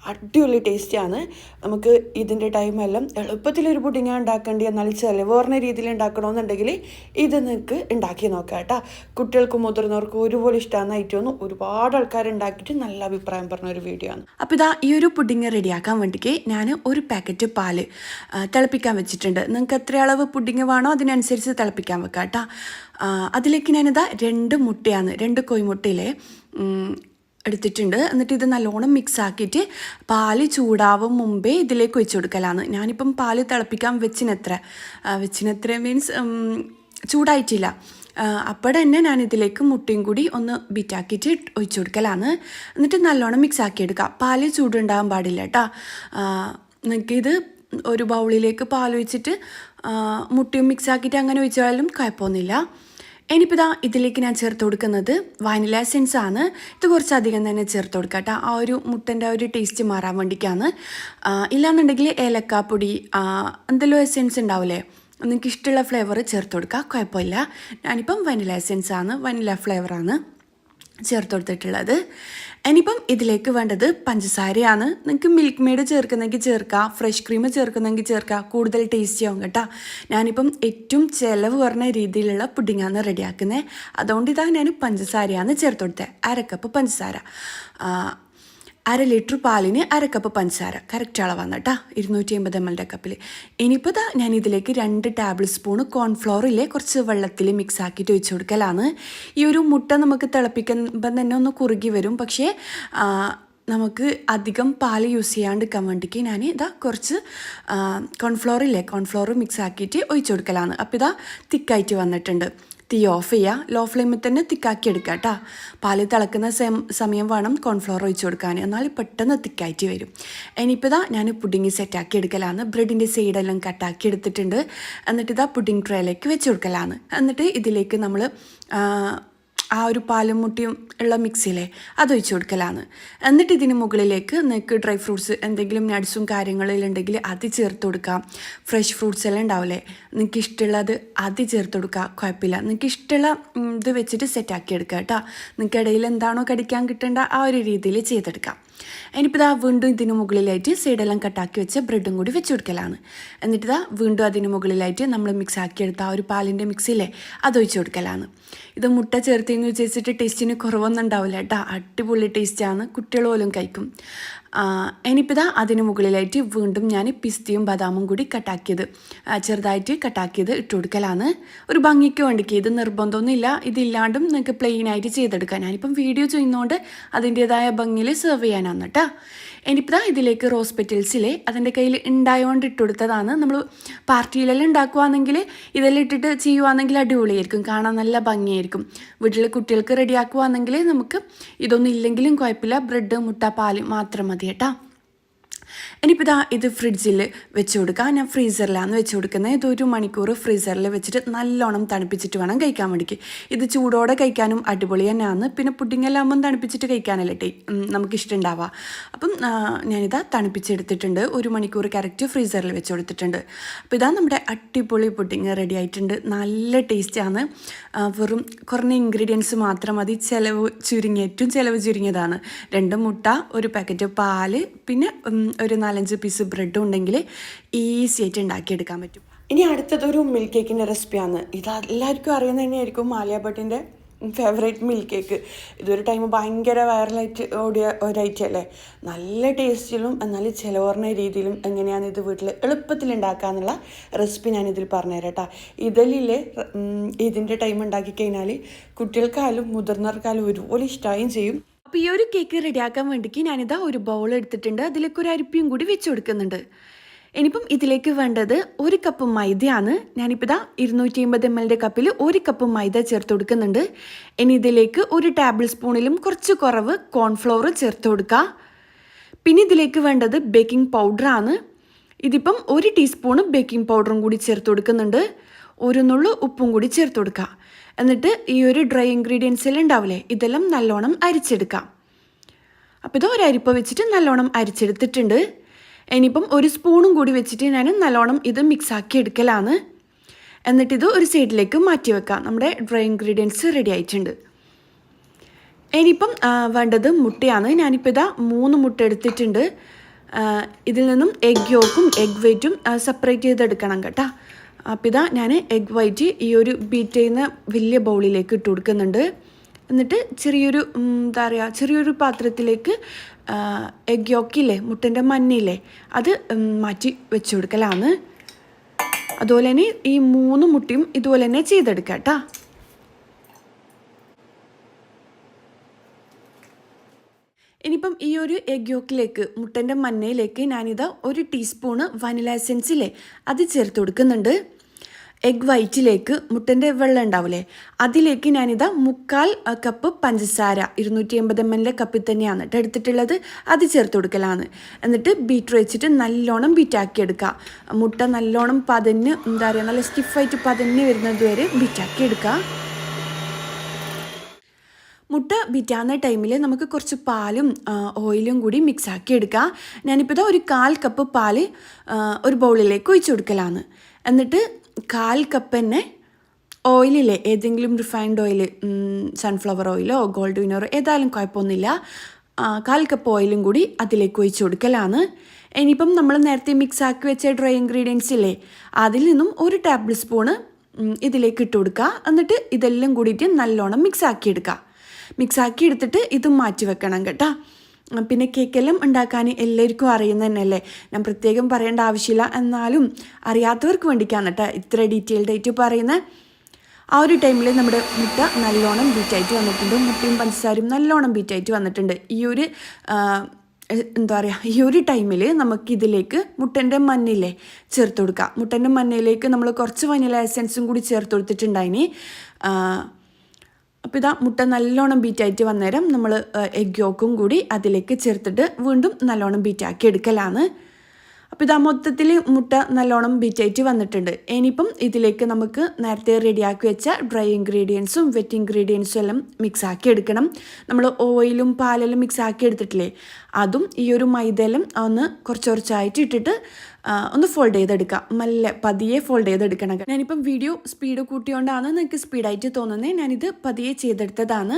അടിപൊളി ടേസ്റ്റിയാണ്. നമുക്ക് ഇതിൻ്റെ ടൈമെല്ലാം എളുപ്പത്തിലൊരു പുഡിങ് ഉണ്ടാക്കേണ്ടി, എന്നാൽ ചിലവ് കുറഞ്ഞ രീതിയിൽ ഉണ്ടാക്കണമെന്നുണ്ടെങ്കിൽ ഇത് നിങ്ങൾക്ക് ഉണ്ടാക്കി നോക്കാം കേട്ടോ. കുട്ടികൾക്കും മുതിർന്നവർക്കും ഒരുപോലെ ഇഷ്ടമാണ് ഐറ്റം. ഒരുപാട് ആൾക്കാർ ഉണ്ടാക്കിയിട്ട് നല്ല അഭിപ്രായം പറഞ്ഞ ഒരു വീഡിയോ ആണ്. അപ്പോൾ ഇതാ ഈ ഒരു പുഡിങ് റെഡിയാക്കാൻ വേണ്ടിക്ക് ഞാൻ 1 പാക്കറ്റ് പാല് തിളപ്പിക്കാൻ വെച്ചിട്ടുണ്ട്. നിങ്ങൾക്ക് എത്ര അളവ് പുഡിങ് വേണോ അതിനനുസരിച്ച് തിളപ്പിക്കാൻ വെക്കാം കേട്ടോ. അതിലേക്ക് ഞാനിതാ 2 മുട്ടയാണ്, 2 കോഴിമുട്ടയിലെ എടുത്തിട്ടുണ്ട്. എന്നിട്ട് ഇത് നല്ലോണം മിക്സ് ആക്കിയിട്ട് പാല് ചൂടാവും മുമ്പേ ഇതിലേക്ക് ഒഴിച്ചു കൊടുക്കലാണ്. ഞാനിപ്പം പാല് തിളപ്പിക്കാൻ വെച്ചിനെത്ര മീൻസ് ചൂടായിട്ടില്ല. അപ്പോൾ തന്നെ ഞാനിതിലേക്ക് മുട്ടയും കൂടി ഒന്ന് ബീറ്റാക്കിയിട്ട് ഒഴിച്ചു കൊടുക്കലാണ്. എന്നിട്ട് നല്ലോണം മിക്സ് ആക്കി എടുക്കുക. പാല് ചൂടുണ്ടാകാൻ പാടില്ല കേട്ടോ. നിങ്ങൾക്കിത് ഒരു ബൗളിലേക്ക് പാലൊഴിച്ചിട്ട് മുട്ടയും മിക്സ് ആക്കിയിട്ട് അങ്ങനെ ഒഴിച്ചാലും കുഴപ്പമൊന്നുമില്ല. ഇനിയിപ്പോൾ ഇതിലേക്ക് ഞാൻ ചേർത്ത് കൊടുക്കുന്നത് വാനില എസെൻസ് ആണ്. ഇത് കുറച്ചധികം തന്നെ ചേർത്ത് കൊടുക്കുക കേട്ടോ, ആ ഒരു മുട്ടൻ്റെ ഒരു ടേസ്റ്റ് മാറാൻ വേണ്ടിയിട്ടാണ്. ഇല്ലാന്നുണ്ടെങ്കിൽ ഏലക്കാപ്പൊടി എന്തെല്ലോ എസെൻസ് ഉണ്ടാവില്ലേ, നിങ്ങൾക്ക് ഇഷ്ടമുള്ള ഫ്ലേവർ ചേർത്ത് കൊടുക്കുക, കുഴപ്പമില്ല. ഞാനിപ്പം വനില എസെൻസ് ആണ്, വനില ഫ്ലേവറാണ് ചേർത്ത് കൊടുത്തിട്ടുള്ളത്. ഇനിയിപ്പം ഇതിലേക്ക് വേണ്ടത് പഞ്ചസാരയാണ്. നിങ്ങൾക്ക് മിൽക്ക് മെയ്ഡ് ചേർക്കുന്നെങ്കിൽ ചേർക്കാം, ഫ്രഷ് ക്രീം ചേർക്കുന്നെങ്കിൽ ചേർക്കാം, കൂടുതൽ ടേസ്റ്റി ആവും കേട്ടോ. ഞാനിപ്പം ഏറ്റവും ചിലവ് കുറഞ്ഞ രീതിയിലുള്ള പുഡിങ്ങാണ് റെഡിയാക്കുന്നത്. അതുകൊണ്ട് ഞാൻ പഞ്ചസാരയാണ് ചേർത്ത് കൊടുത്തത്. 1/2 കപ്പ് പഞ്ചസാര, 1/2 ലിറ്റർ പാലിന് 1/2 കപ്പ് പഞ്ചസാര കറക്റ്റ് അളവാണ് കേട്ടോ, 250 ml കപ്പിൽ. ഇനിയിപ്പോൾ ഞാൻ ഇതിലേക്ക് 2 ടേബിൾ സ്പൂൺ കോൺഫ്ലോറിലെ കുറച്ച് വെള്ളത്തിൽ മിക്സ് ആക്കിയിട്ട് ഒഴിച്ചു കൊടുക്കലാണ്. ഈ ഒരു മുട്ട നമുക്ക് തിളപ്പിക്കുമ്പം തന്നെ ഒന്ന് കുറുകി വരും, പക്ഷേ നമുക്ക് അധികം പാൽ യൂസ് ചെയ്യാണ്ടിരിക്കാൻ വേണ്ടിക്ക് ഞാൻ കുറച്ച് കോൺഫ്ലോർ മിക്സ് ആക്കിയിട്ട് ഒഴിച്ചു കൊടുക്കലാണ്. അപ്പോൾ തിക്കായിട്ട് വന്നിട്ടുണ്ട്. തീ ഓഫ് ചെയ്യുക, ലോ ഫ്ലെയിമിൽ തന്നെ തിക്കാക്കി എടുക്കുക കേട്ടോ. പാല് തിളക്കുന്ന സമയം വേണം കോൺഫ്ലോർ ഒഴിച്ച് കൊടുക്കാൻ, എന്നാൽ പെട്ടെന്ന് തിക്കായിട്ട് വരും. ഇനിയിപ്പോൾ ഞാൻ പുഡിങ് സെറ്റാക്കി എടുക്കലാണ്. ബ്രെഡിൻ്റെ സൈഡെല്ലാം കട്ടാക്കി എടുത്തിട്ടുണ്ട്. എന്നിട്ട് പുഡിങ് ട്രേയിലേക്ക് വെച്ച് കൊടുക്കലാണ്. എന്നിട്ട് ഇതിലേക്ക് നമ്മൾ ആ ഒരു പാലും മുട്ടിയും ഉള്ള മിക്സിയിലെ അതൊഴിച്ച് കൊടുക്കലാണ്. എന്നിട്ട് ഇതിന് മുകളിലേക്ക് നിങ്ങൾക്ക് ഡ്രൈ ഫ്രൂട്ട്സ് എന്തെങ്കിലും നട്ട്സും കാര്യങ്ങളിലുണ്ടെങ്കിൽ അത് ചേർത്ത് കൊടുക്കാം. ഫ്രഷ് ഫ്രൂട്ട്സ് എല്ലാം ഉണ്ടാവില്ലേ, നിങ്ങൾക്ക് ഇഷ്ടമുള്ളത് അത് ചേർത്ത് കൊടുക്കുക, കുഴപ്പമില്ല. നിങ്ങൾക്ക് ഇഷ്ടമുള്ള ഇത് വെച്ചിട്ട് സെറ്റാക്കി എടുക്കുക കേട്ടോ. നിങ്ങൾക്ക് ഇടയിൽ എന്താണോ കടിക്കാൻ കിട്ടേണ്ട ആ ഒരു രീതിയിൽ ചെയ്തെടുക്കാം. ഇനിയിപ്പോൾ വീണ്ടും ഇതിന് മുകളിലായിട്ട് സൈഡെല്ലാം കട്ടാക്കി വെച്ച ബ്രെഡും കൂടി വെച്ച് കൊടുക്കലാണ്. എന്നിട്ട് വീണ്ടും അതിന് മുകളിലായിട്ട് നമ്മൾ മിക്സ് ആക്കിയെടുത്ത ആ ഒരു പാലിൻ്റെ മിക്സിയില്ലേ അതൊഴിച്ച് കൊടുക്കലാണ്. ഇത് മുട്ട ചേർത്തെന്ന് വിചാരിച്ചിട്ട് ടേസ്റ്റിന് കുറവൊന്നും ഉണ്ടാവില്ല കേട്ടോ, അടിപൊളി ടേസ്റ്റാണ്, കുട്ടികൾ പോലും കഴിക്കും. ഇനിയിപ്പോൾ അതിന് മുകളിലായിട്ട് വീണ്ടും ഞാൻ പിസ്തയും ബദാമും കൂടി ചെറുതായിട്ട് കട്ടാക്കിയത് ഇട്ട് കൊടുക്കലാണ്. ഒരു ഭംഗിക്ക് വേണ്ടിക്ക്, ഇത് നിർബന്ധമൊന്നുമില്ല, ഇതില്ലാണ്ടും നിങ്ങൾക്ക് പ്ലെയിനായിട്ട് ചെയ്തെടുക്കാം. ഞാനിപ്പം വീഡിയോ ചെയ്യുന്നതുകൊണ്ട് അതിൻ്റേതായ ഭംഗിയിൽ സെർവ് ചെയ്യാനാണ് കേട്ടോ. ഇനിയിപ്പോൾ ഇതിലേക്ക് റോസ് പെറ്റൽസിലെ അതിൻ്റെ കയ്യിൽ ഉണ്ടായതുകൊണ്ട് ഇട്ട് കൊടുത്തതാണ്. നമ്മൾ പാർട്ടിയിലെല്ലാം ഉണ്ടാക്കുകയാണെങ്കിൽ ഇതെല്ലാം ഇട്ടിട്ട് ചെയ്യുകയാണെങ്കിൽ അടിപൊളിയായിരിക്കും, കാണാൻ നല്ല ഭംഗിയായിരിക്കും. വീട്ടിൽ കുട്ടികൾക്ക് റെഡിയാക്കുകയാണെങ്കിൽ നമുക്ക് ഇതൊന്നും ഇല്ലെങ്കിലും കുഴപ്പമില്ല, ബ്രെഡ് മുട്ട പാല് മാത്രം മതി കേട്ടോ. ഇനിയിപ്പോൾ ഇത് ഫ്രിഡ്ജിൽ വെച്ച് കൊടുക്കുക. ഞാൻ ഫ്രീസറിലാണ് വെച്ച് കൊടുക്കുന്നത്. ഇത് 1 മണിക്കൂർ ഫ്രീസറിൽ വെച്ചിട്ട് നല്ലോണം തണുപ്പിച്ചിട്ട് വേണം കഴിക്കാൻ വേണ്ടിക്ക്. ഇത് ചൂടോടെ കഴിക്കാനും അടിപൊളി തന്നെയാണ്. പിന്നെ പുഡിങ്ങെല്ലാം ആകുമ്പം തണുപ്പിച്ചിട്ട് കഴിക്കാനല്ലേ നമുക്കിഷ്ടമുണ്ടാവുക. അപ്പം ഞാനിതാ തണുപ്പിച്ചെടുത്തിട്ടുണ്ട്. 1 മണിക്കൂർ കറക്റ്റ് ഫ്രീസറിൽ വെച്ച് കൊടുത്തിട്ടുണ്ട്. അപ്പോൾ നമ്മുടെ അടിപൊളി പുഡിങ് റെഡി ആയിട്ടുണ്ട്. നല്ല ടേസ്റ്റാണ്. വെറും കുറഞ്ഞ ഇൻഗ്രീഡിയൻസ് മാത്രം മതി, ഏറ്റവും ചിലവ് ചുരുങ്ങിയതാണ്. 2 മുട്ട, 1 പാക്കറ്റ് പാല്, പിന്നെ ഒരു 4-5 പീസ് ബ്രെഡും ഉണ്ടെങ്കിൽ ഈസി ആയിട്ട് ഉണ്ടാക്കിയെടുക്കാൻ പറ്റും. ഇനി അടുത്തതൊരു മിൽക്ക് കേക്കിൻ്റെ റെസിപ്പിയാണ്. ഇത് എല്ലാവർക്കും അറിയുന്ന തന്നെയായിരിക്കും, ആലിയ ഭട്ടിൻ്റെ ഫേവറേറ്റ് മിൽക്ക് കേക്ക്. ഇതൊരു ടൈം ഭയങ്കര വൈറലായിട്ട് ഓടിയ ഒരൈറ്റം അല്ലേ. നല്ല ടേസ്റ്റിലും എന്നാൽ ചിലവർന്ന രീതിയിലും എങ്ങനെയാണ് ഇത് വീട്ടിൽ എളുപ്പത്തിൽ ഉണ്ടാക്കാന്നുള്ള റെസിപ്പി ഞാനിതിൽ പറഞ്ഞുതരാം കേട്ടോ. ഇതിൻ്റെ ടൈം ഉണ്ടാക്കി കഴിഞ്ഞാൽ കുട്ടികൾക്കായാലും മുതിർന്നവർക്കായാലും ഒരുപോലെ ഇഷ്ടമായും ചെയ്യും. അപ്പോൾ ഈ ഒരു കേക്ക് റെഡിയാക്കാൻ വേണ്ടിക്ക് ഞാനിതാ ഒരു ബൗൾ എടുത്തിട്ടുണ്ട്. അതിലേക്ക് ഒരു അരിപ്പയും കൂടി വെച്ച് കൊടുക്കുന്നുണ്ട്. ഇനിയിപ്പം ഇതിലേക്ക് വേണ്ടത് 1 കപ്പ് മൈദയാണ്. ഞാനിപ്പോൾ 250 ml കപ്പിൽ 1 കപ്പ് മൈദ ചേർത്ത് കൊടുക്കുന്നുണ്ട്. ഇനി ഇതിലേക്ക് 1 ടേബിൾ സ്പൂണിലും കുറച്ച് കുറവ് കോൺഫ്ലോർ ചേർത്ത് കൊടുക്കുക. പിന്നെ ഇതിലേക്ക് വേണ്ടത് ബേക്കിംഗ് പൗഡറാണ്. ഇതിപ്പം 1 ടീസ്പൂണ് ബേക്കിംഗ് പൗഡറും കൂടി ചേർത്ത് കൊടുക്കുന്നുണ്ട്. 1 നുള്ളു ഉപ്പും കൂടി ചേർത്ത് കൊടുക്കുക. എന്നിട്ട് ഈ ഒരു ഡ്രൈ ഇൻഗ്രീഡിയൻസ് എല്ലാം ഉണ്ടാവില്ലേ, ഇതെല്ലാം നല്ലോണം അരിച്ചെടുക്കാം. അപ്പോൾ ഇത് ഒരരിപ്പ വെച്ചിട്ട് നല്ലോണം അരിച്ചെടുത്തിട്ടുണ്ട്. ഇനിയിപ്പം 1 സ്പൂണും കൂടി വെച്ചിട്ട് ഞാൻ നല്ലോണം ഇത് മിക്സ് ആക്കി എടുക്കലാണ്. എന്നിട്ടിത് ഒരു സൈഡിലേക്ക് മാറ്റി വെക്കാം. നമ്മുടെ ഡ്രൈ ഇൻഗ്രീഡിയൻസ് റെഡി ആയിട്ടുണ്ട്. ഇനിയിപ്പം വേണ്ടത് മുട്ടയാണ്. ഞാനിപ്പോൾ 3 മുട്ട എടുത്തിട്ടുണ്ട്. ഇതിൽ നിന്നും എഗ് യോക്കും എഗ് വൈറ്റും സെപ്പറേറ്റ് ചെയ്തെടുക്കണം കേട്ടോ. അപ്പോൾ ഞാൻ എഗ് വൈറ്റ് ഈ ഒരു ബീറ്റ് ചെയ്യുന്ന വലിയ ബൗളിലേക്ക് ഇട്ട് കൊടുക്കുന്നുണ്ട്. എന്നിട്ട് ചെറിയൊരു പാത്രത്തിലേക്ക് എഗ് യോക്കില്ലേ, മുട്ടൻ്റെ മഞ്ഞയില്ലേ, അത് മാറ്റി വെച്ച് കൊടുക്കലാണ്. അതുപോലെ തന്നെ ഈ 3 മുട്ടയും ഇതുപോലെ തന്നെ ചെയ്തെടുക്കാം കേട്ടോ. ഇനിയിപ്പം ഈ ഒരു എഗ് യോക്കിലേക്ക്, മുട്ടൻ്റെ മഞ്ഞയിലേക്ക് ഞാനിതാ 1 ടീസ്പൂണ് വനില എസെൻസില്ലേ അത് ചേർത്ത് കൊടുക്കുന്നുണ്ട്. എഗ് വൈറ്റിലേക്ക് മുട്ടൻ്റെ വെള്ളം ഉണ്ടാവില്ലേ അതിലേക്ക് ഞാനിതാ 1/4 കപ്പ് പഞ്ചസാര 250 ml കപ്പിൽ തന്നെയാണ് കേട്ടോ എടുത്തിട്ടുള്ളത്. അത് ചേർത്ത് കൊടുക്കലാണ്. എന്നിട്ട് ബീറ്റർ വെച്ചിട്ട് നല്ലോണം ബീറ്റാക്കി എടുക്കുക. മുട്ട നല്ലോണം പതഞ്ഞ് നല്ല സ്റ്റിഫായിട്ട് പതഞ്ഞ് വരുന്നത് വരെ ബീറ്റാക്കി എടുക്കുക. മുട്ട ബീറ്റാകുന്ന ടൈമിൽ നമുക്ക് കുറച്ച് പാലും ഓയിലും കൂടി മിക്സാക്കി എടുക്കുക. ഞാനിപ്പോൾ ഒരു 1/4 കപ്പ് പാൽ ഒരു ബൗളിലേക്ക് ഒഴിച്ചു കൊടുക്കലാണ്. എന്നിട്ട് 1/4 കപ്പ് തന്നെ ഓയിലില്ലേ, ഏതെങ്കിലും റിഫൈൻഡ് ഓയിൽ, സൺഫ്ലവർ ഓയിലോ ഗോൾഡ് വിനറോ ഏതായാലും കുഴപ്പമൊന്നുമില്ല, 1/4 കപ്പ് ഓയിലും കൂടി അതിലേക്ക് ഒഴിച്ചു കൊടുക്കലാണ്. ഇനിയിപ്പം നമ്മൾ നേരത്തെ മിക്സാക്കി വെച്ച ഡ്രൈ ഇൻഗ്രീഡിയൻസ് ഇല്ലേ, അതിൽ നിന്നും 1 ടേബിൾ സ്പൂണ് ഇതിലേക്ക് ഇട്ട് കൊടുക്കുക. എന്നിട്ട് ഇതെല്ലാം കൂടിയിട്ട് നല്ലോണം മിക്സാക്കി എടുക്കുക. മിക്സാക്കി എടുത്തിട്ട് ഇതും മാറ്റി വെക്കണം കേട്ടോ. പിന്നെ കേക്കെല്ലാം ഉണ്ടാക്കാൻ എല്ലാവർക്കും അറിയുന്ന തന്നെയല്ലേ, ഞാൻ പ്രത്യേകം പറയേണ്ട ആവശ്യമില്ല. എന്നാലും അറിയാത്തവർക്ക് വേണ്ടിക്കാണ് കേട്ടോ ഇത്ര ഡീറ്റെയിൽഡ് ആയിട്ട് പറയുന്നത്. ആ ഒരു ടൈമിൽ നമ്മുടെ മുട്ട നല്ലോണം ബീറ്റായിട്ട് വന്നിട്ടുണ്ട്. മുട്ടയും പഞ്ചസാരയും നല്ലോണം ബീറ്റായിട്ട് വന്നിട്ടുണ്ട്. ഈ ഒരു ടൈമിൽ നമുക്കിതിലേക്ക് മുട്ടൻ്റെ മഞ്ഞയില്ലേ ചേർത്ത് കൊടുക്കാം. മുട്ടൻ്റെ മഞ്ഞയിലേക്ക് നമ്മൾ കുറച്ച് വനില എസൻസും കൂടി ചേർത്ത് കൊടുത്തിട്ടുണ്ടായിന്. അപ്പോൾ ഇതാ മുട്ട നല്ലോണം ബീറ്റായിട്ട് വന്നേരം നമ്മൾ എഗ് യോക്കും കൂടി അതിലേക്ക് ചേർത്തിട്ട് വീണ്ടും നല്ലോണം ബീറ്റാക്കി എടുക്കലാണ്. അപ്പോൾ ഇതാ മൊത്തത്തിൽ മുട്ട നല്ലോണം ബീറ്റായിട്ട് വന്നിട്ടുണ്ട്. ഇനിയിപ്പം ഇതിലേക്ക് നമുക്ക് നേരത്തെ റെഡിയാക്കി വെച്ച ഡ്രൈ ഇൻഗ്രീഡിയൻസും വെറ്റ് ഇൻഗ്രീഡിയൻസും എല്ലാം മിക്സാക്കി എടുക്കണം. നമ്മൾ ഓയിലും പാലെല്ലാം മിക്സാക്കി എടുത്തിട്ടില്ലേ, അതും ഈ ഒരു മൈദയെല്ലാം ഒന്ന് കുറച്ചായിട്ട് ഇട്ടിട്ട് ഒന്ന് ഫോൾഡ് ചെയ്തെടുക്കാം. പതിയെ ഫോൾഡ് ചെയ്തെടുക്കണം. ഞാനിപ്പം വീഡിയോ സ്പീഡ് കൂട്ടിയോണ്ടാണ് നിങ്ങൾക്ക് സ്പീഡായിട്ട് തോന്നുന്നത്. ഞാനിത് പതിയെ ചെയ്തെടുത്തതാണ്.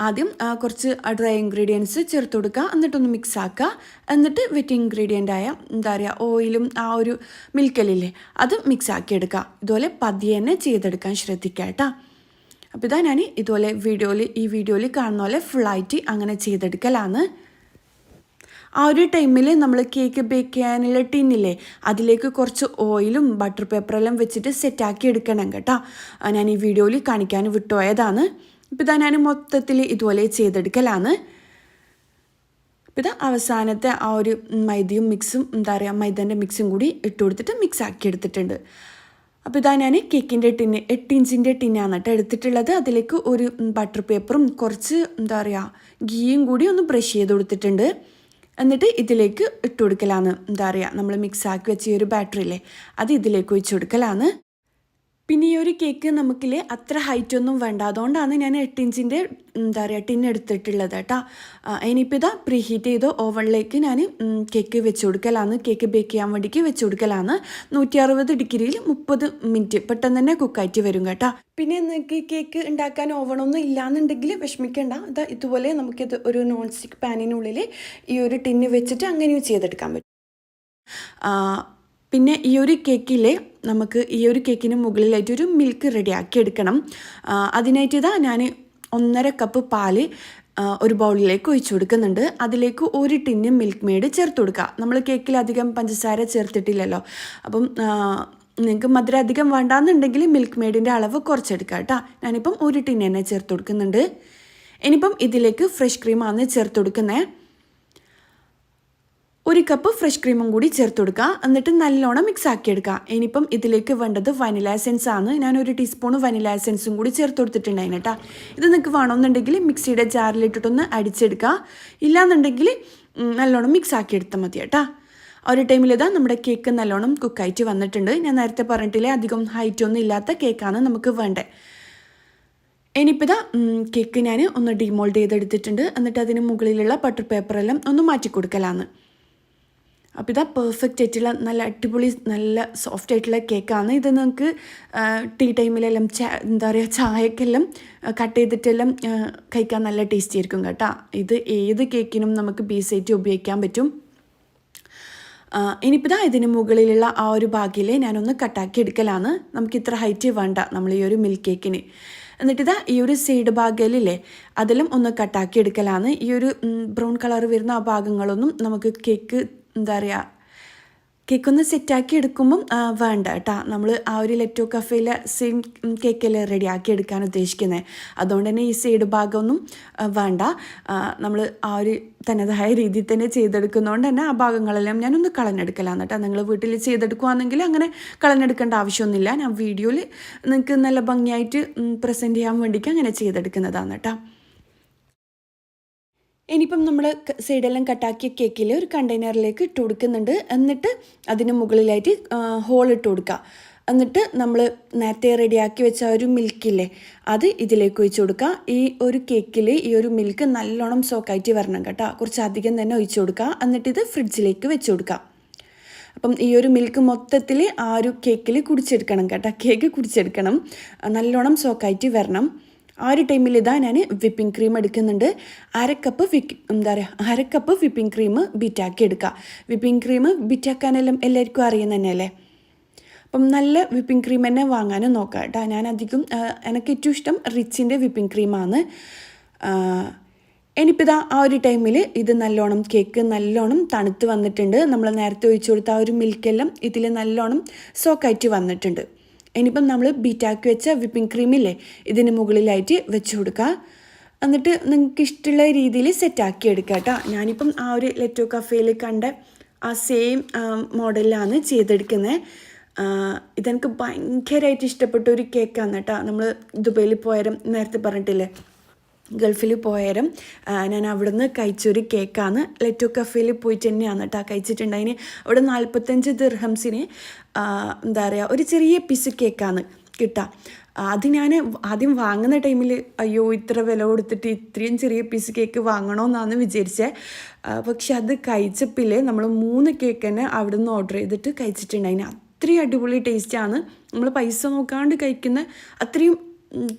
ആദ്യം കുറച്ച് ഡ്രൈ ഇൻഗ്രീഡിയൻസ് ചേർത്ത് കൊടുക്കുക, എന്നിട്ടൊന്ന് മിക്സ് ആക്കുക. എന്നിട്ട് വെറ്റ് ഇൻഗ്രീഡിയൻ്റ് ആയ ഓയിലും ആ ഒരു മിൽക്കലില്ലേ അത് മിക്സ് ആക്കി എടുക്കുക. ഇതുപോലെ പതിയെ തന്നെ ചെയ്തെടുക്കാൻ ശ്രദ്ധിക്കുക കേട്ടോ. അപ്പോൾ ഇതാ ഞാൻ ഇതുപോലെ ഈ വീഡിയോയിൽ കാണുന്ന പോലെ ഫുള്ളായിട്ട് അങ്ങനെ ചെയ്തെടുക്കലാണ്. ആ ഒരു ടൈമിൽ നമ്മൾ കേക്ക് ബേക്ക് ചെയ്യാനുള്ള ടിന്നില്ലേ അതിലേക്ക് കുറച്ച് ഓയിലും ബട്ടർ പേപ്പറെല്ലാം വെച്ചിട്ട് സെറ്റാക്കി എടുക്കണം കേട്ടോ. ഞാൻ ഈ വീഡിയോയിൽ കാണിക്കാൻ വിട്ടുപോയതാണ്. ഇപ്പോൾ ഇതാ ഞാൻ മൊത്തത്തിൽ ഇതുപോലെ ചെയ്തെടുക്കലാണ്. അപ്പോൾ ഇത് അവസാനത്തെ ആ ഒരു മൈദയും മിക്സും മൈദൻ്റെ മിക്സും കൂടി ഇട്ട് കൊടുത്തിട്ട് മിക്സ് ആക്കി എടുത്തിട്ടുണ്ട്. അപ്പോൾ ഇതാ ഞാൻ കേക്കിൻ്റെ ടിന്ന് 8 ഇഞ്ചിൻ്റെ ടിന്നാണ് കേട്ടോ എടുത്തിട്ടുള്ളത്. അതിലേക്ക് ഒരു ബട്ടർ പേപ്പറും കുറച്ച് ഗീയും കൂടി ഒന്ന് ബ്രഷ് ചെയ്ത് കൊടുത്തിട്ടുണ്ട്. എന്നിട്ട് ഇതിലേക്ക് ഇട്ട് കൊടുക്കലാണ് നമ്മൾ മിക്സാക്കി വെച്ച ഈ ഒരു ബാറ്ററിയില്ലേ അത് ഇതിലേക്ക് ഒഴിച്ചു കൊടുക്കലാണ്. പിന്നെ ഈ ഒരു കേക്ക് നമുക്കില്ലേ അത്ര ഹൈറ്റൊന്നും വേണ്ട, അതുകൊണ്ടാണ് ഞാൻ 8 ഇഞ്ചിൻ്റെ ടിൻ എടുത്തിട്ടുള്ളത് കേട്ടോ. ഇനിയിപ്പോൾ ഇതാ പ്രീ ഹീറ്റ് ചെയ്ത് ഓവനിലേക്ക് ഞാൻ കേക്ക് വെച്ച് കൊടുക്കലാണ്. കേക്ക് ബേക്ക് ചെയ്യാൻ വേണ്ടിക്ക് വെച്ച് കൊടുക്കലാണ്. 160 ഡിഗ്രിയിൽ 30 മിനിറ്റ് പെട്ടെന്ന് തന്നെ കുക്കായിട്ട് വരും കേട്ടോ. പിന്നെ നിങ്ങൾക്ക് കേക്ക് ഉണ്ടാക്കാൻ ഓവണൊന്നും ഇല്ലാന്നുണ്ടെങ്കിൽ വിഷമിക്കേണ്ട. ഇതുപോലെ നമുക്കിത് ഒരു നോൺ സ്റ്റിക്ക് പാനിനുള്ളിൽ ഈ ഒരു ടിന്ന് വെച്ചിട്ട് അങ്ങനെയും ചെയ്തെടുക്കാൻ പറ്റും. പിന്നെ ഈ ഒരു കേക്കിലെ നമുക്ക് ഈ ഒരു കേക്കിന് മുകളിലായിട്ട് ഒരു മിൽക്ക് റെഡിയാക്കി എടുക്കണം. അതിനായിട്ട് ഞാൻ 1.5 കപ്പ് പാല് ഒരു ബൗളിലേക്ക് ഒഴിച്ചു കൊടുക്കുന്നുണ്ട്. അതിലേക്ക് 1 ടിന്ന് മിൽക്ക് മെയ്ഡ് ചേർത്ത് കൊടുക്കുക. നമ്മൾ കേക്കിൽ അധികം പഞ്ചസാര ചേർത്തിട്ടില്ലല്ലോ, അപ്പം നിങ്ങൾക്ക് മധുരം അധികം വേണ്ടാന്നുണ്ടെങ്കിൽ മിൽക്ക് മെയ്ഡിൻ്റെ അളവ് കുറച്ചെടുക്കുക കേട്ടോ. ഞാനിപ്പം 1 ടിന്ന് തന്നെ ചേർത്ത് കൊടുക്കുന്നുണ്ട്. ഇനിയിപ്പം ഇതിലേക്ക് ഫ്രഷ് ക്രീമാണ് ചേർത്ത് കൊടുക്കുന്നത്. 1 കപ്പ് ഫ്രഷ് ക്രീമും കൂടി ചേർത്ത് കൊടുക്കുക. എന്നിട്ട് നല്ലോണം മിക്സ് ആക്കി എടുക്കുക. ഇനിയിപ്പം ഇതിലേക്ക് വേണ്ടത് വനില എസൻസ് ആണ്. ഞാൻ 1 ടീസ്പൂൺ വനില എസൻസും കൂടി ചേർത്ത് കൊടുത്തിട്ടുണ്ടായിരുന്നു കേട്ടോ. ഇത് നിങ്ങൾക്ക് വേണമെന്നുണ്ടെങ്കിൽ മിക്സിയുടെ ജാറിലിട്ടിട്ടൊന്ന് അടിച്ചെടുക്കുക. ഇല്ലാന്നുണ്ടെങ്കിൽ നല്ലോണം മിക്സ് ആക്കി എടുത്താൽ മതി കേട്ടോ. ആ ഒരു ടൈമിൽ നമ്മുടെ കേക്ക് നല്ലോണം കുക്കായിട്ട് വന്നിട്ടുണ്ട്. ഞാൻ നേരത്തെ പറഞ്ഞിട്ടില്ലേ അധികം ഹൈറ്റൊന്നും ഇല്ലാത്ത കേക്കാണ് നമുക്ക് വേണ്ടത്. ഇനിയിപ്പോൾ കേക്ക് ഞാൻ ഒന്ന് ഡിമോൾഡ് ചെയ്തെടുത്തിട്ടുണ്ട്. എന്നിട്ട് അതിന് മുകളിലുള്ള ബട്ടർ പേപ്പറെല്ലാം ഒന്ന് മാറ്റി കൊടുക്കലാണ്. അപ്പോൾ പെർഫെക്റ്റ് ആയിട്ടുള്ള നല്ല അടിപൊളി നല്ല സോഫ്റ്റ് ആയിട്ടുള്ള കേക്കാണ്. ഇത് നിങ്ങൾക്ക് ടീ ടൈമിലെല്ലാം ചായക്കെല്ലാം കട്ട് ചെയ്തിട്ടെല്ലാം കഴിക്കാൻ നല്ല ടേസ്റ്റി ആയിരിക്കും കേട്ടോ. ഇത് ഏത് കേക്കിനും നമുക്ക് ബേസായിട്ട് ഉപയോഗിക്കാൻ പറ്റും. ഇനിയിപ്പോൾ ഇതിന് മുകളിലുള്ള ആ ഒരു ഭാഗിൽ ഞാനൊന്ന് കട്ടാക്കി എടുക്കലാണ്. നമുക്ക് ഇത്ര ഹൈറ്റ് വേണ്ട നമ്മൾ ഈ ഒരു മിൽക്ക് കേക്കിന്. എന്നിട്ട് ഈ ഒരു സൈഡ് ഭാഗയിലില്ലേ അതെല്ലാം ഒന്ന് കട്ടാക്കി എടുക്കലാണ്. ഈ ഒരു ബ്രൗൺ കളർ വരുന്ന ആ ഭാഗങ്ങളൊന്നും നമുക്ക് കേക്ക് കേക്കൊന്ന് സെറ്റാക്കി എടുക്കുമ്പം വേണ്ട കേട്ടോ, നമ്മൾ ആ ഒരു ലെറ്റോ കഫേയിലെ സെയിം കേക്കല്ലേ റെഡിയാക്കി എടുക്കാൻ ഉദ്ദേശിക്കുന്നത്. അതുകൊണ്ട് തന്നെ ഈ സൈഡ് ഭാഗമൊന്നും വേണ്ട, നമ്മൾ ആ ഒരു തനതായ രീതിയിൽ തന്നെ ചെയ്തെടുക്കുന്നതുകൊണ്ട് തന്നെ ആ ഭാഗങ്ങളെല്ലാം ഞാനൊന്ന് കളഞ്ഞെടുക്കലാണ് കേട്ടോ. നിങ്ങൾ വീട്ടിൽ ചെയ്തെടുക്കുകയാണെങ്കിൽ അങ്ങനെ കളഞ്ഞെടുക്കേണ്ട ആവശ്യമൊന്നുമില്ല. ഞാൻ വീഡിയോയിൽ നിങ്ങൾക്ക് നല്ല ഭംഗിയായിട്ട് പ്രസൻറ്റ് ചെയ്യാൻ വേണ്ടിയിട്ട് അങ്ങനെ ചെയ്തെടുക്കുന്നതാണ് കേട്ടോ. ഇനിയിപ്പം നമ്മൾ സൈഡെല്ലാം കട്ടാക്കിയ കേക്കിൽ ഒരു കണ്ടെയ്നറിലേക്ക് ഇട്ട് കൊടുക്കുന്നുണ്ട്. എന്നിട്ട് അതിന് മുകളിലായിട്ട് ഹോൾ ഇട്ട് കൊടുക്കുക. എന്നിട്ട് നമ്മൾ നേരത്തെ റെഡിയാക്കി വെച്ച ഒരു മിൽക്കില്ലേ അത് ഇതിലേക്ക് ഒഴിച്ച് കൊടുക്കുക. ഈ ഒരു കേക്കിൽ ഈ ഒരു മിൽക്ക് നല്ലോണം സോക്കായിട്ട് വരണം കേട്ടോ, കുറച്ച് അധികം തന്നെ ഒഴിച്ച് കൊടുക്കുക. എന്നിട്ടിത് ഫ്രിഡ്ജിലേക്ക് വെച്ച് കൊടുക്കുക. അപ്പം ഈ ഒരു മിൽക്ക് മൊത്തത്തിൽ ആ ഒരു കേക്കിൽ കുടിച്ചെടുക്കണം കേട്ടോ, കേക്ക് കുടിച്ചെടുക്കണം, നല്ലോണം സോക്കായിട്ട് വരണം. ആ ഒരു ടൈമിൽ ഇതാ ഞാൻ വിപ്പിംഗ് ക്രീം എടുക്കുന്നുണ്ട്. അരക്കപ്പ് വിപ്പിംഗ് ക്രീം ബീറ്റാക്കി എടുക്കുക. വിപ്പിംഗ് ക്രീം ബീറ്റാക്കാനെല്ലാം എല്ലാവർക്കും അറിയുന്ന തന്നെയല്ലേ. അപ്പം നല്ല വിപ്പിംഗ് ക്രീം തന്നെ വാങ്ങാനും നോക്കാം കേട്ടോ. ഞാൻ അധികം എനിക്ക് ഏറ്റവും ഇഷ്ടം റിച്ചിൻ്റെ വിപ്പിംഗ് ക്രീമാണ്. ഇനിയിപ്പോൾ ഇതാ ആ ഒരു ടൈമിൽ ഇത് നല്ലോണം കേക്ക് നല്ലോണം തണുത്ത് വന്നിട്ടുണ്ട്. നമ്മൾ നേരത്തെ ഒഴിച്ചു കൊടുത്ത ആ ഒരു മിൽക്കെല്ലാം ഇതിൽ നല്ലോണം സോക്കായിട്ട് വന്നിട്ടുണ്ട്. ഇനിയിപ്പം നമ്മൾ ബീറ്റാക്കി വെച്ച വിപ്പിംഗ് ക്രീമില്ലേ ഇതിന് മുകളിലായിട്ട് വെച്ച് കൊടുക്കുക. എന്നിട്ട് നിങ്ങൾക്ക് ഇഷ്ടമുള്ള രീതിയിൽ സെറ്റാക്കി എടുക്കുക കേട്ടോ. ഞാനിപ്പം ആ ഒരു ലെറ്റോ കഫേയിൽ കണ്ട ആ സെയിം മോഡലിലാണ് ചെയ്തെടുക്കുന്നത്. ഇതെനിക്ക് ഭയങ്കരമായിട്ട് ഇഷ്ടപ്പെട്ട ഒരു കേക്കാണ് കേട്ടോ. നമ്മൾ ദുബൈയിൽ പോയാലും നേരത്തെ പറഞ്ഞിട്ടില്ലേ, ഗൾഫിൽ പോയാലും ഞാൻ അവിടെ നിന്ന് കഴിച്ചൊരു കേക്കാണ്. ലെറ്റോ കഫേയിൽ പോയിട്ട് തന്നെയാണ് കേട്ടോ കഴിച്ചിട്ടുണ്ട്. അതിന് അവിടെ 45 ദിർഹംസിന് ഒരു ചെറിയ പീസ് കേക്കാണ് കിട്ടുക. അത് ഞാൻ ആദ്യം വാങ്ങുന്ന ടൈമിൽ അയ്യോ ഇത്ര വില കൊടുത്തിട്ട് ഇത്രയും ചെറിയ പീസ് കേക്ക് വാങ്ങണമെന്നാണ് വിചാരിച്ചത്. പക്ഷെ അത് കഴിച്ചപ്പിൽ നമ്മൾ 3 കേക്ക് തന്നെ അവിടെ നിന്ന് ഓർഡർ ചെയ്തിട്ട് കഴിച്ചിട്ടുണ്ട്. അതിന് അത്രയും അടിപൊളി ടേസ്റ്റാണ്. നമ്മൾ പൈസ നോക്കാണ്ട് കഴിക്കുന്ന അത്രയും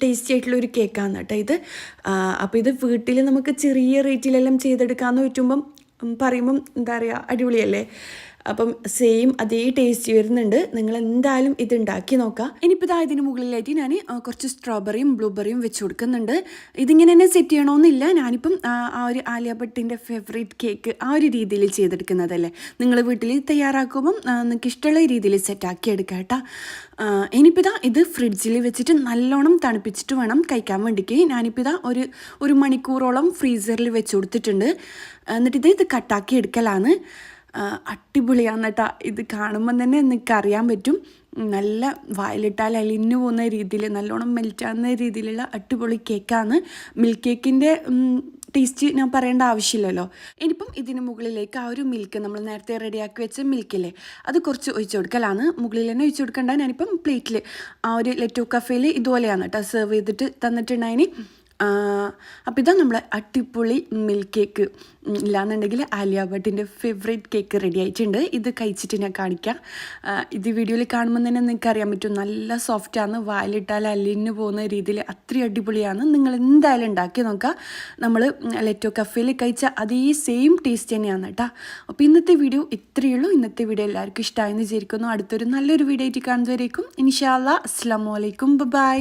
ടേസ്റ്റി ആയിട്ടുള്ളൊരു കേക്കാണ് കേട്ടോ ഇത്. അപ്പോൾ ഇത് വീട്ടിൽ നമുക്ക് ചെറിയ റേറ്റിലെല്ലാം ചെയ്തെടുക്കാമെന്ന് പറ്റുമ്പം പറയുമ്പം അടിപൊളിയല്ലേ. അപ്പം സെയിം അതേ ടേസ്റ്റ് വരുന്നുണ്ട്. നിങ്ങൾ എന്തായാലും ഇത് ഉണ്ടാക്കി നോക്കുക. ഇനിയിപ്പോൾ ഇതാ ഇതിന് മുകളിലായിട്ട് ഞാൻ കുറച്ച് സ്ട്രോബെറിയും ബ്ലൂബെറിയും വെച്ച് കൊടുക്കുന്നുണ്ട്. ഇതിങ്ങനെ തന്നെ സെറ്റ് ചെയ്യണമെന്നില്ല. ഞാനിപ്പം ആ ഒരു ആലിയ ഭട്ടിൻ്റെ ഫേവറേറ്റ് കേക്ക് ആ ഒരു രീതിയിൽ ചെയ്തെടുക്കുന്നതല്ലേ. നിങ്ങൾ വീട്ടിൽ തയ്യാറാക്കുമ്പം നിങ്ങൾക്ക് ഇഷ്ടമുള്ള രീതിയിൽ സെറ്റാക്കി എടുക്കുക കേട്ടോ. ഇനിയിപ്പോൾ ഇതാ ഇത് ഫ്രിഡ്ജിൽ വെച്ചിട്ട് നല്ലോണം തണുപ്പിച്ചിട്ട് വേണം കഴിക്കാൻ വേണ്ടിക്ക്. ഞാനിപ്പോൾ ഇതാ ഒരു മണിക്കൂറോളം ഫ്രീസറിൽ വെച്ച് കൊടുത്തിട്ടുണ്ട്. എന്നിട്ട് ഇത് കട്ടാക്കി എടുക്കലാണ്. അടിപൊളിയാണ് കേട്ടോ. ഇത് കാണുമ്പം തന്നെ നിങ്ങൾക്ക് അറിയാൻ പറ്റും, നല്ല വായിലിട്ടാൽ അലിഞ്ഞു പോകുന്ന രീതിയിൽ നല്ലോണം മെൽറ്റാകുന്ന രീതിയിലുള്ള അടിപൊളി കേക്കാണ്. മിൽക്ക് കേക്കിൻ്റെ ടേസ്റ്റ് ഞാൻ പറയേണ്ട ആവശ്യമില്ലല്ലോ. ഇനിയിപ്പം ഇതിന് മുകളിലേക്ക് ആ ഒരു മിൽക്ക് നമ്മൾ നേരത്തെ റെഡിയാക്കി വെച്ച മിൽക്കില്ലേ അത് കുറച്ച് ഒഴിച്ചു കൊടുക്കലാണ്. മുകളിൽ തന്നെ ഒഴിച്ചു കൊടുക്കേണ്ട. ഞാനിപ്പം പ്ലേറ്റിൽ ആ ഒരു ലെറ്റോ കഫേയിൽ ഇതുപോലെയാണ് കേട്ടോ സെർവ് ചെയ്തിട്ട് തന്നിട്ടുണ്ടായിന്. അപ്പോൾ ഇതാ നമ്മളെ അടിപൊളി മിൽക്ക് കേക്ക്, ഇല്ലാന്നുണ്ടെങ്കിൽ ആലിയ ഭട്ടിൻ്റെ ഫേവറേറ്റ് കേക്ക് റെഡി ആയിട്ടുണ്ട്. ഇത് കഴിച്ചിട്ട് ഞാൻ കാണിക്കാം. ഇത് വീഡിയോയിൽ കാണുമ്പോൾ തന്നെ നിങ്ങൾക്ക് അറിയാൻ പറ്റും, നല്ല സോഫ്റ്റാണ്, വായിലിട്ടാൽ അലിഞ്ഞു പോകുന്ന രീതിയിൽ അത്രയും അടിപൊളിയാണ്. നിങ്ങൾ എന്തായാലും ഉണ്ടാക്കി നോക്കുക. നമ്മൾ ലെറ്റോ കഫേയിൽ കഴിച്ച അതേ സെയിം ടേസ്റ്റ് തന്നെയാണ് കേട്ടോ. അപ്പോൾ ഇന്നത്തെ വീഡിയോ ഇത്രയേ ഉള്ളൂ. ഇന്നത്തെ വീഡിയോ എല്ലാവർക്കും ഇഷ്ടമായെന്ന് വിചാരിക്കുന്നു. അടുത്തൊരു നല്ലൊരു വീഡിയോ ആയിട്ട് കാണുന്നവരേക്കും ഇൻഷാ അല്ലാഹ് അസ്സലാമു അലൈക്കും, ബൈ.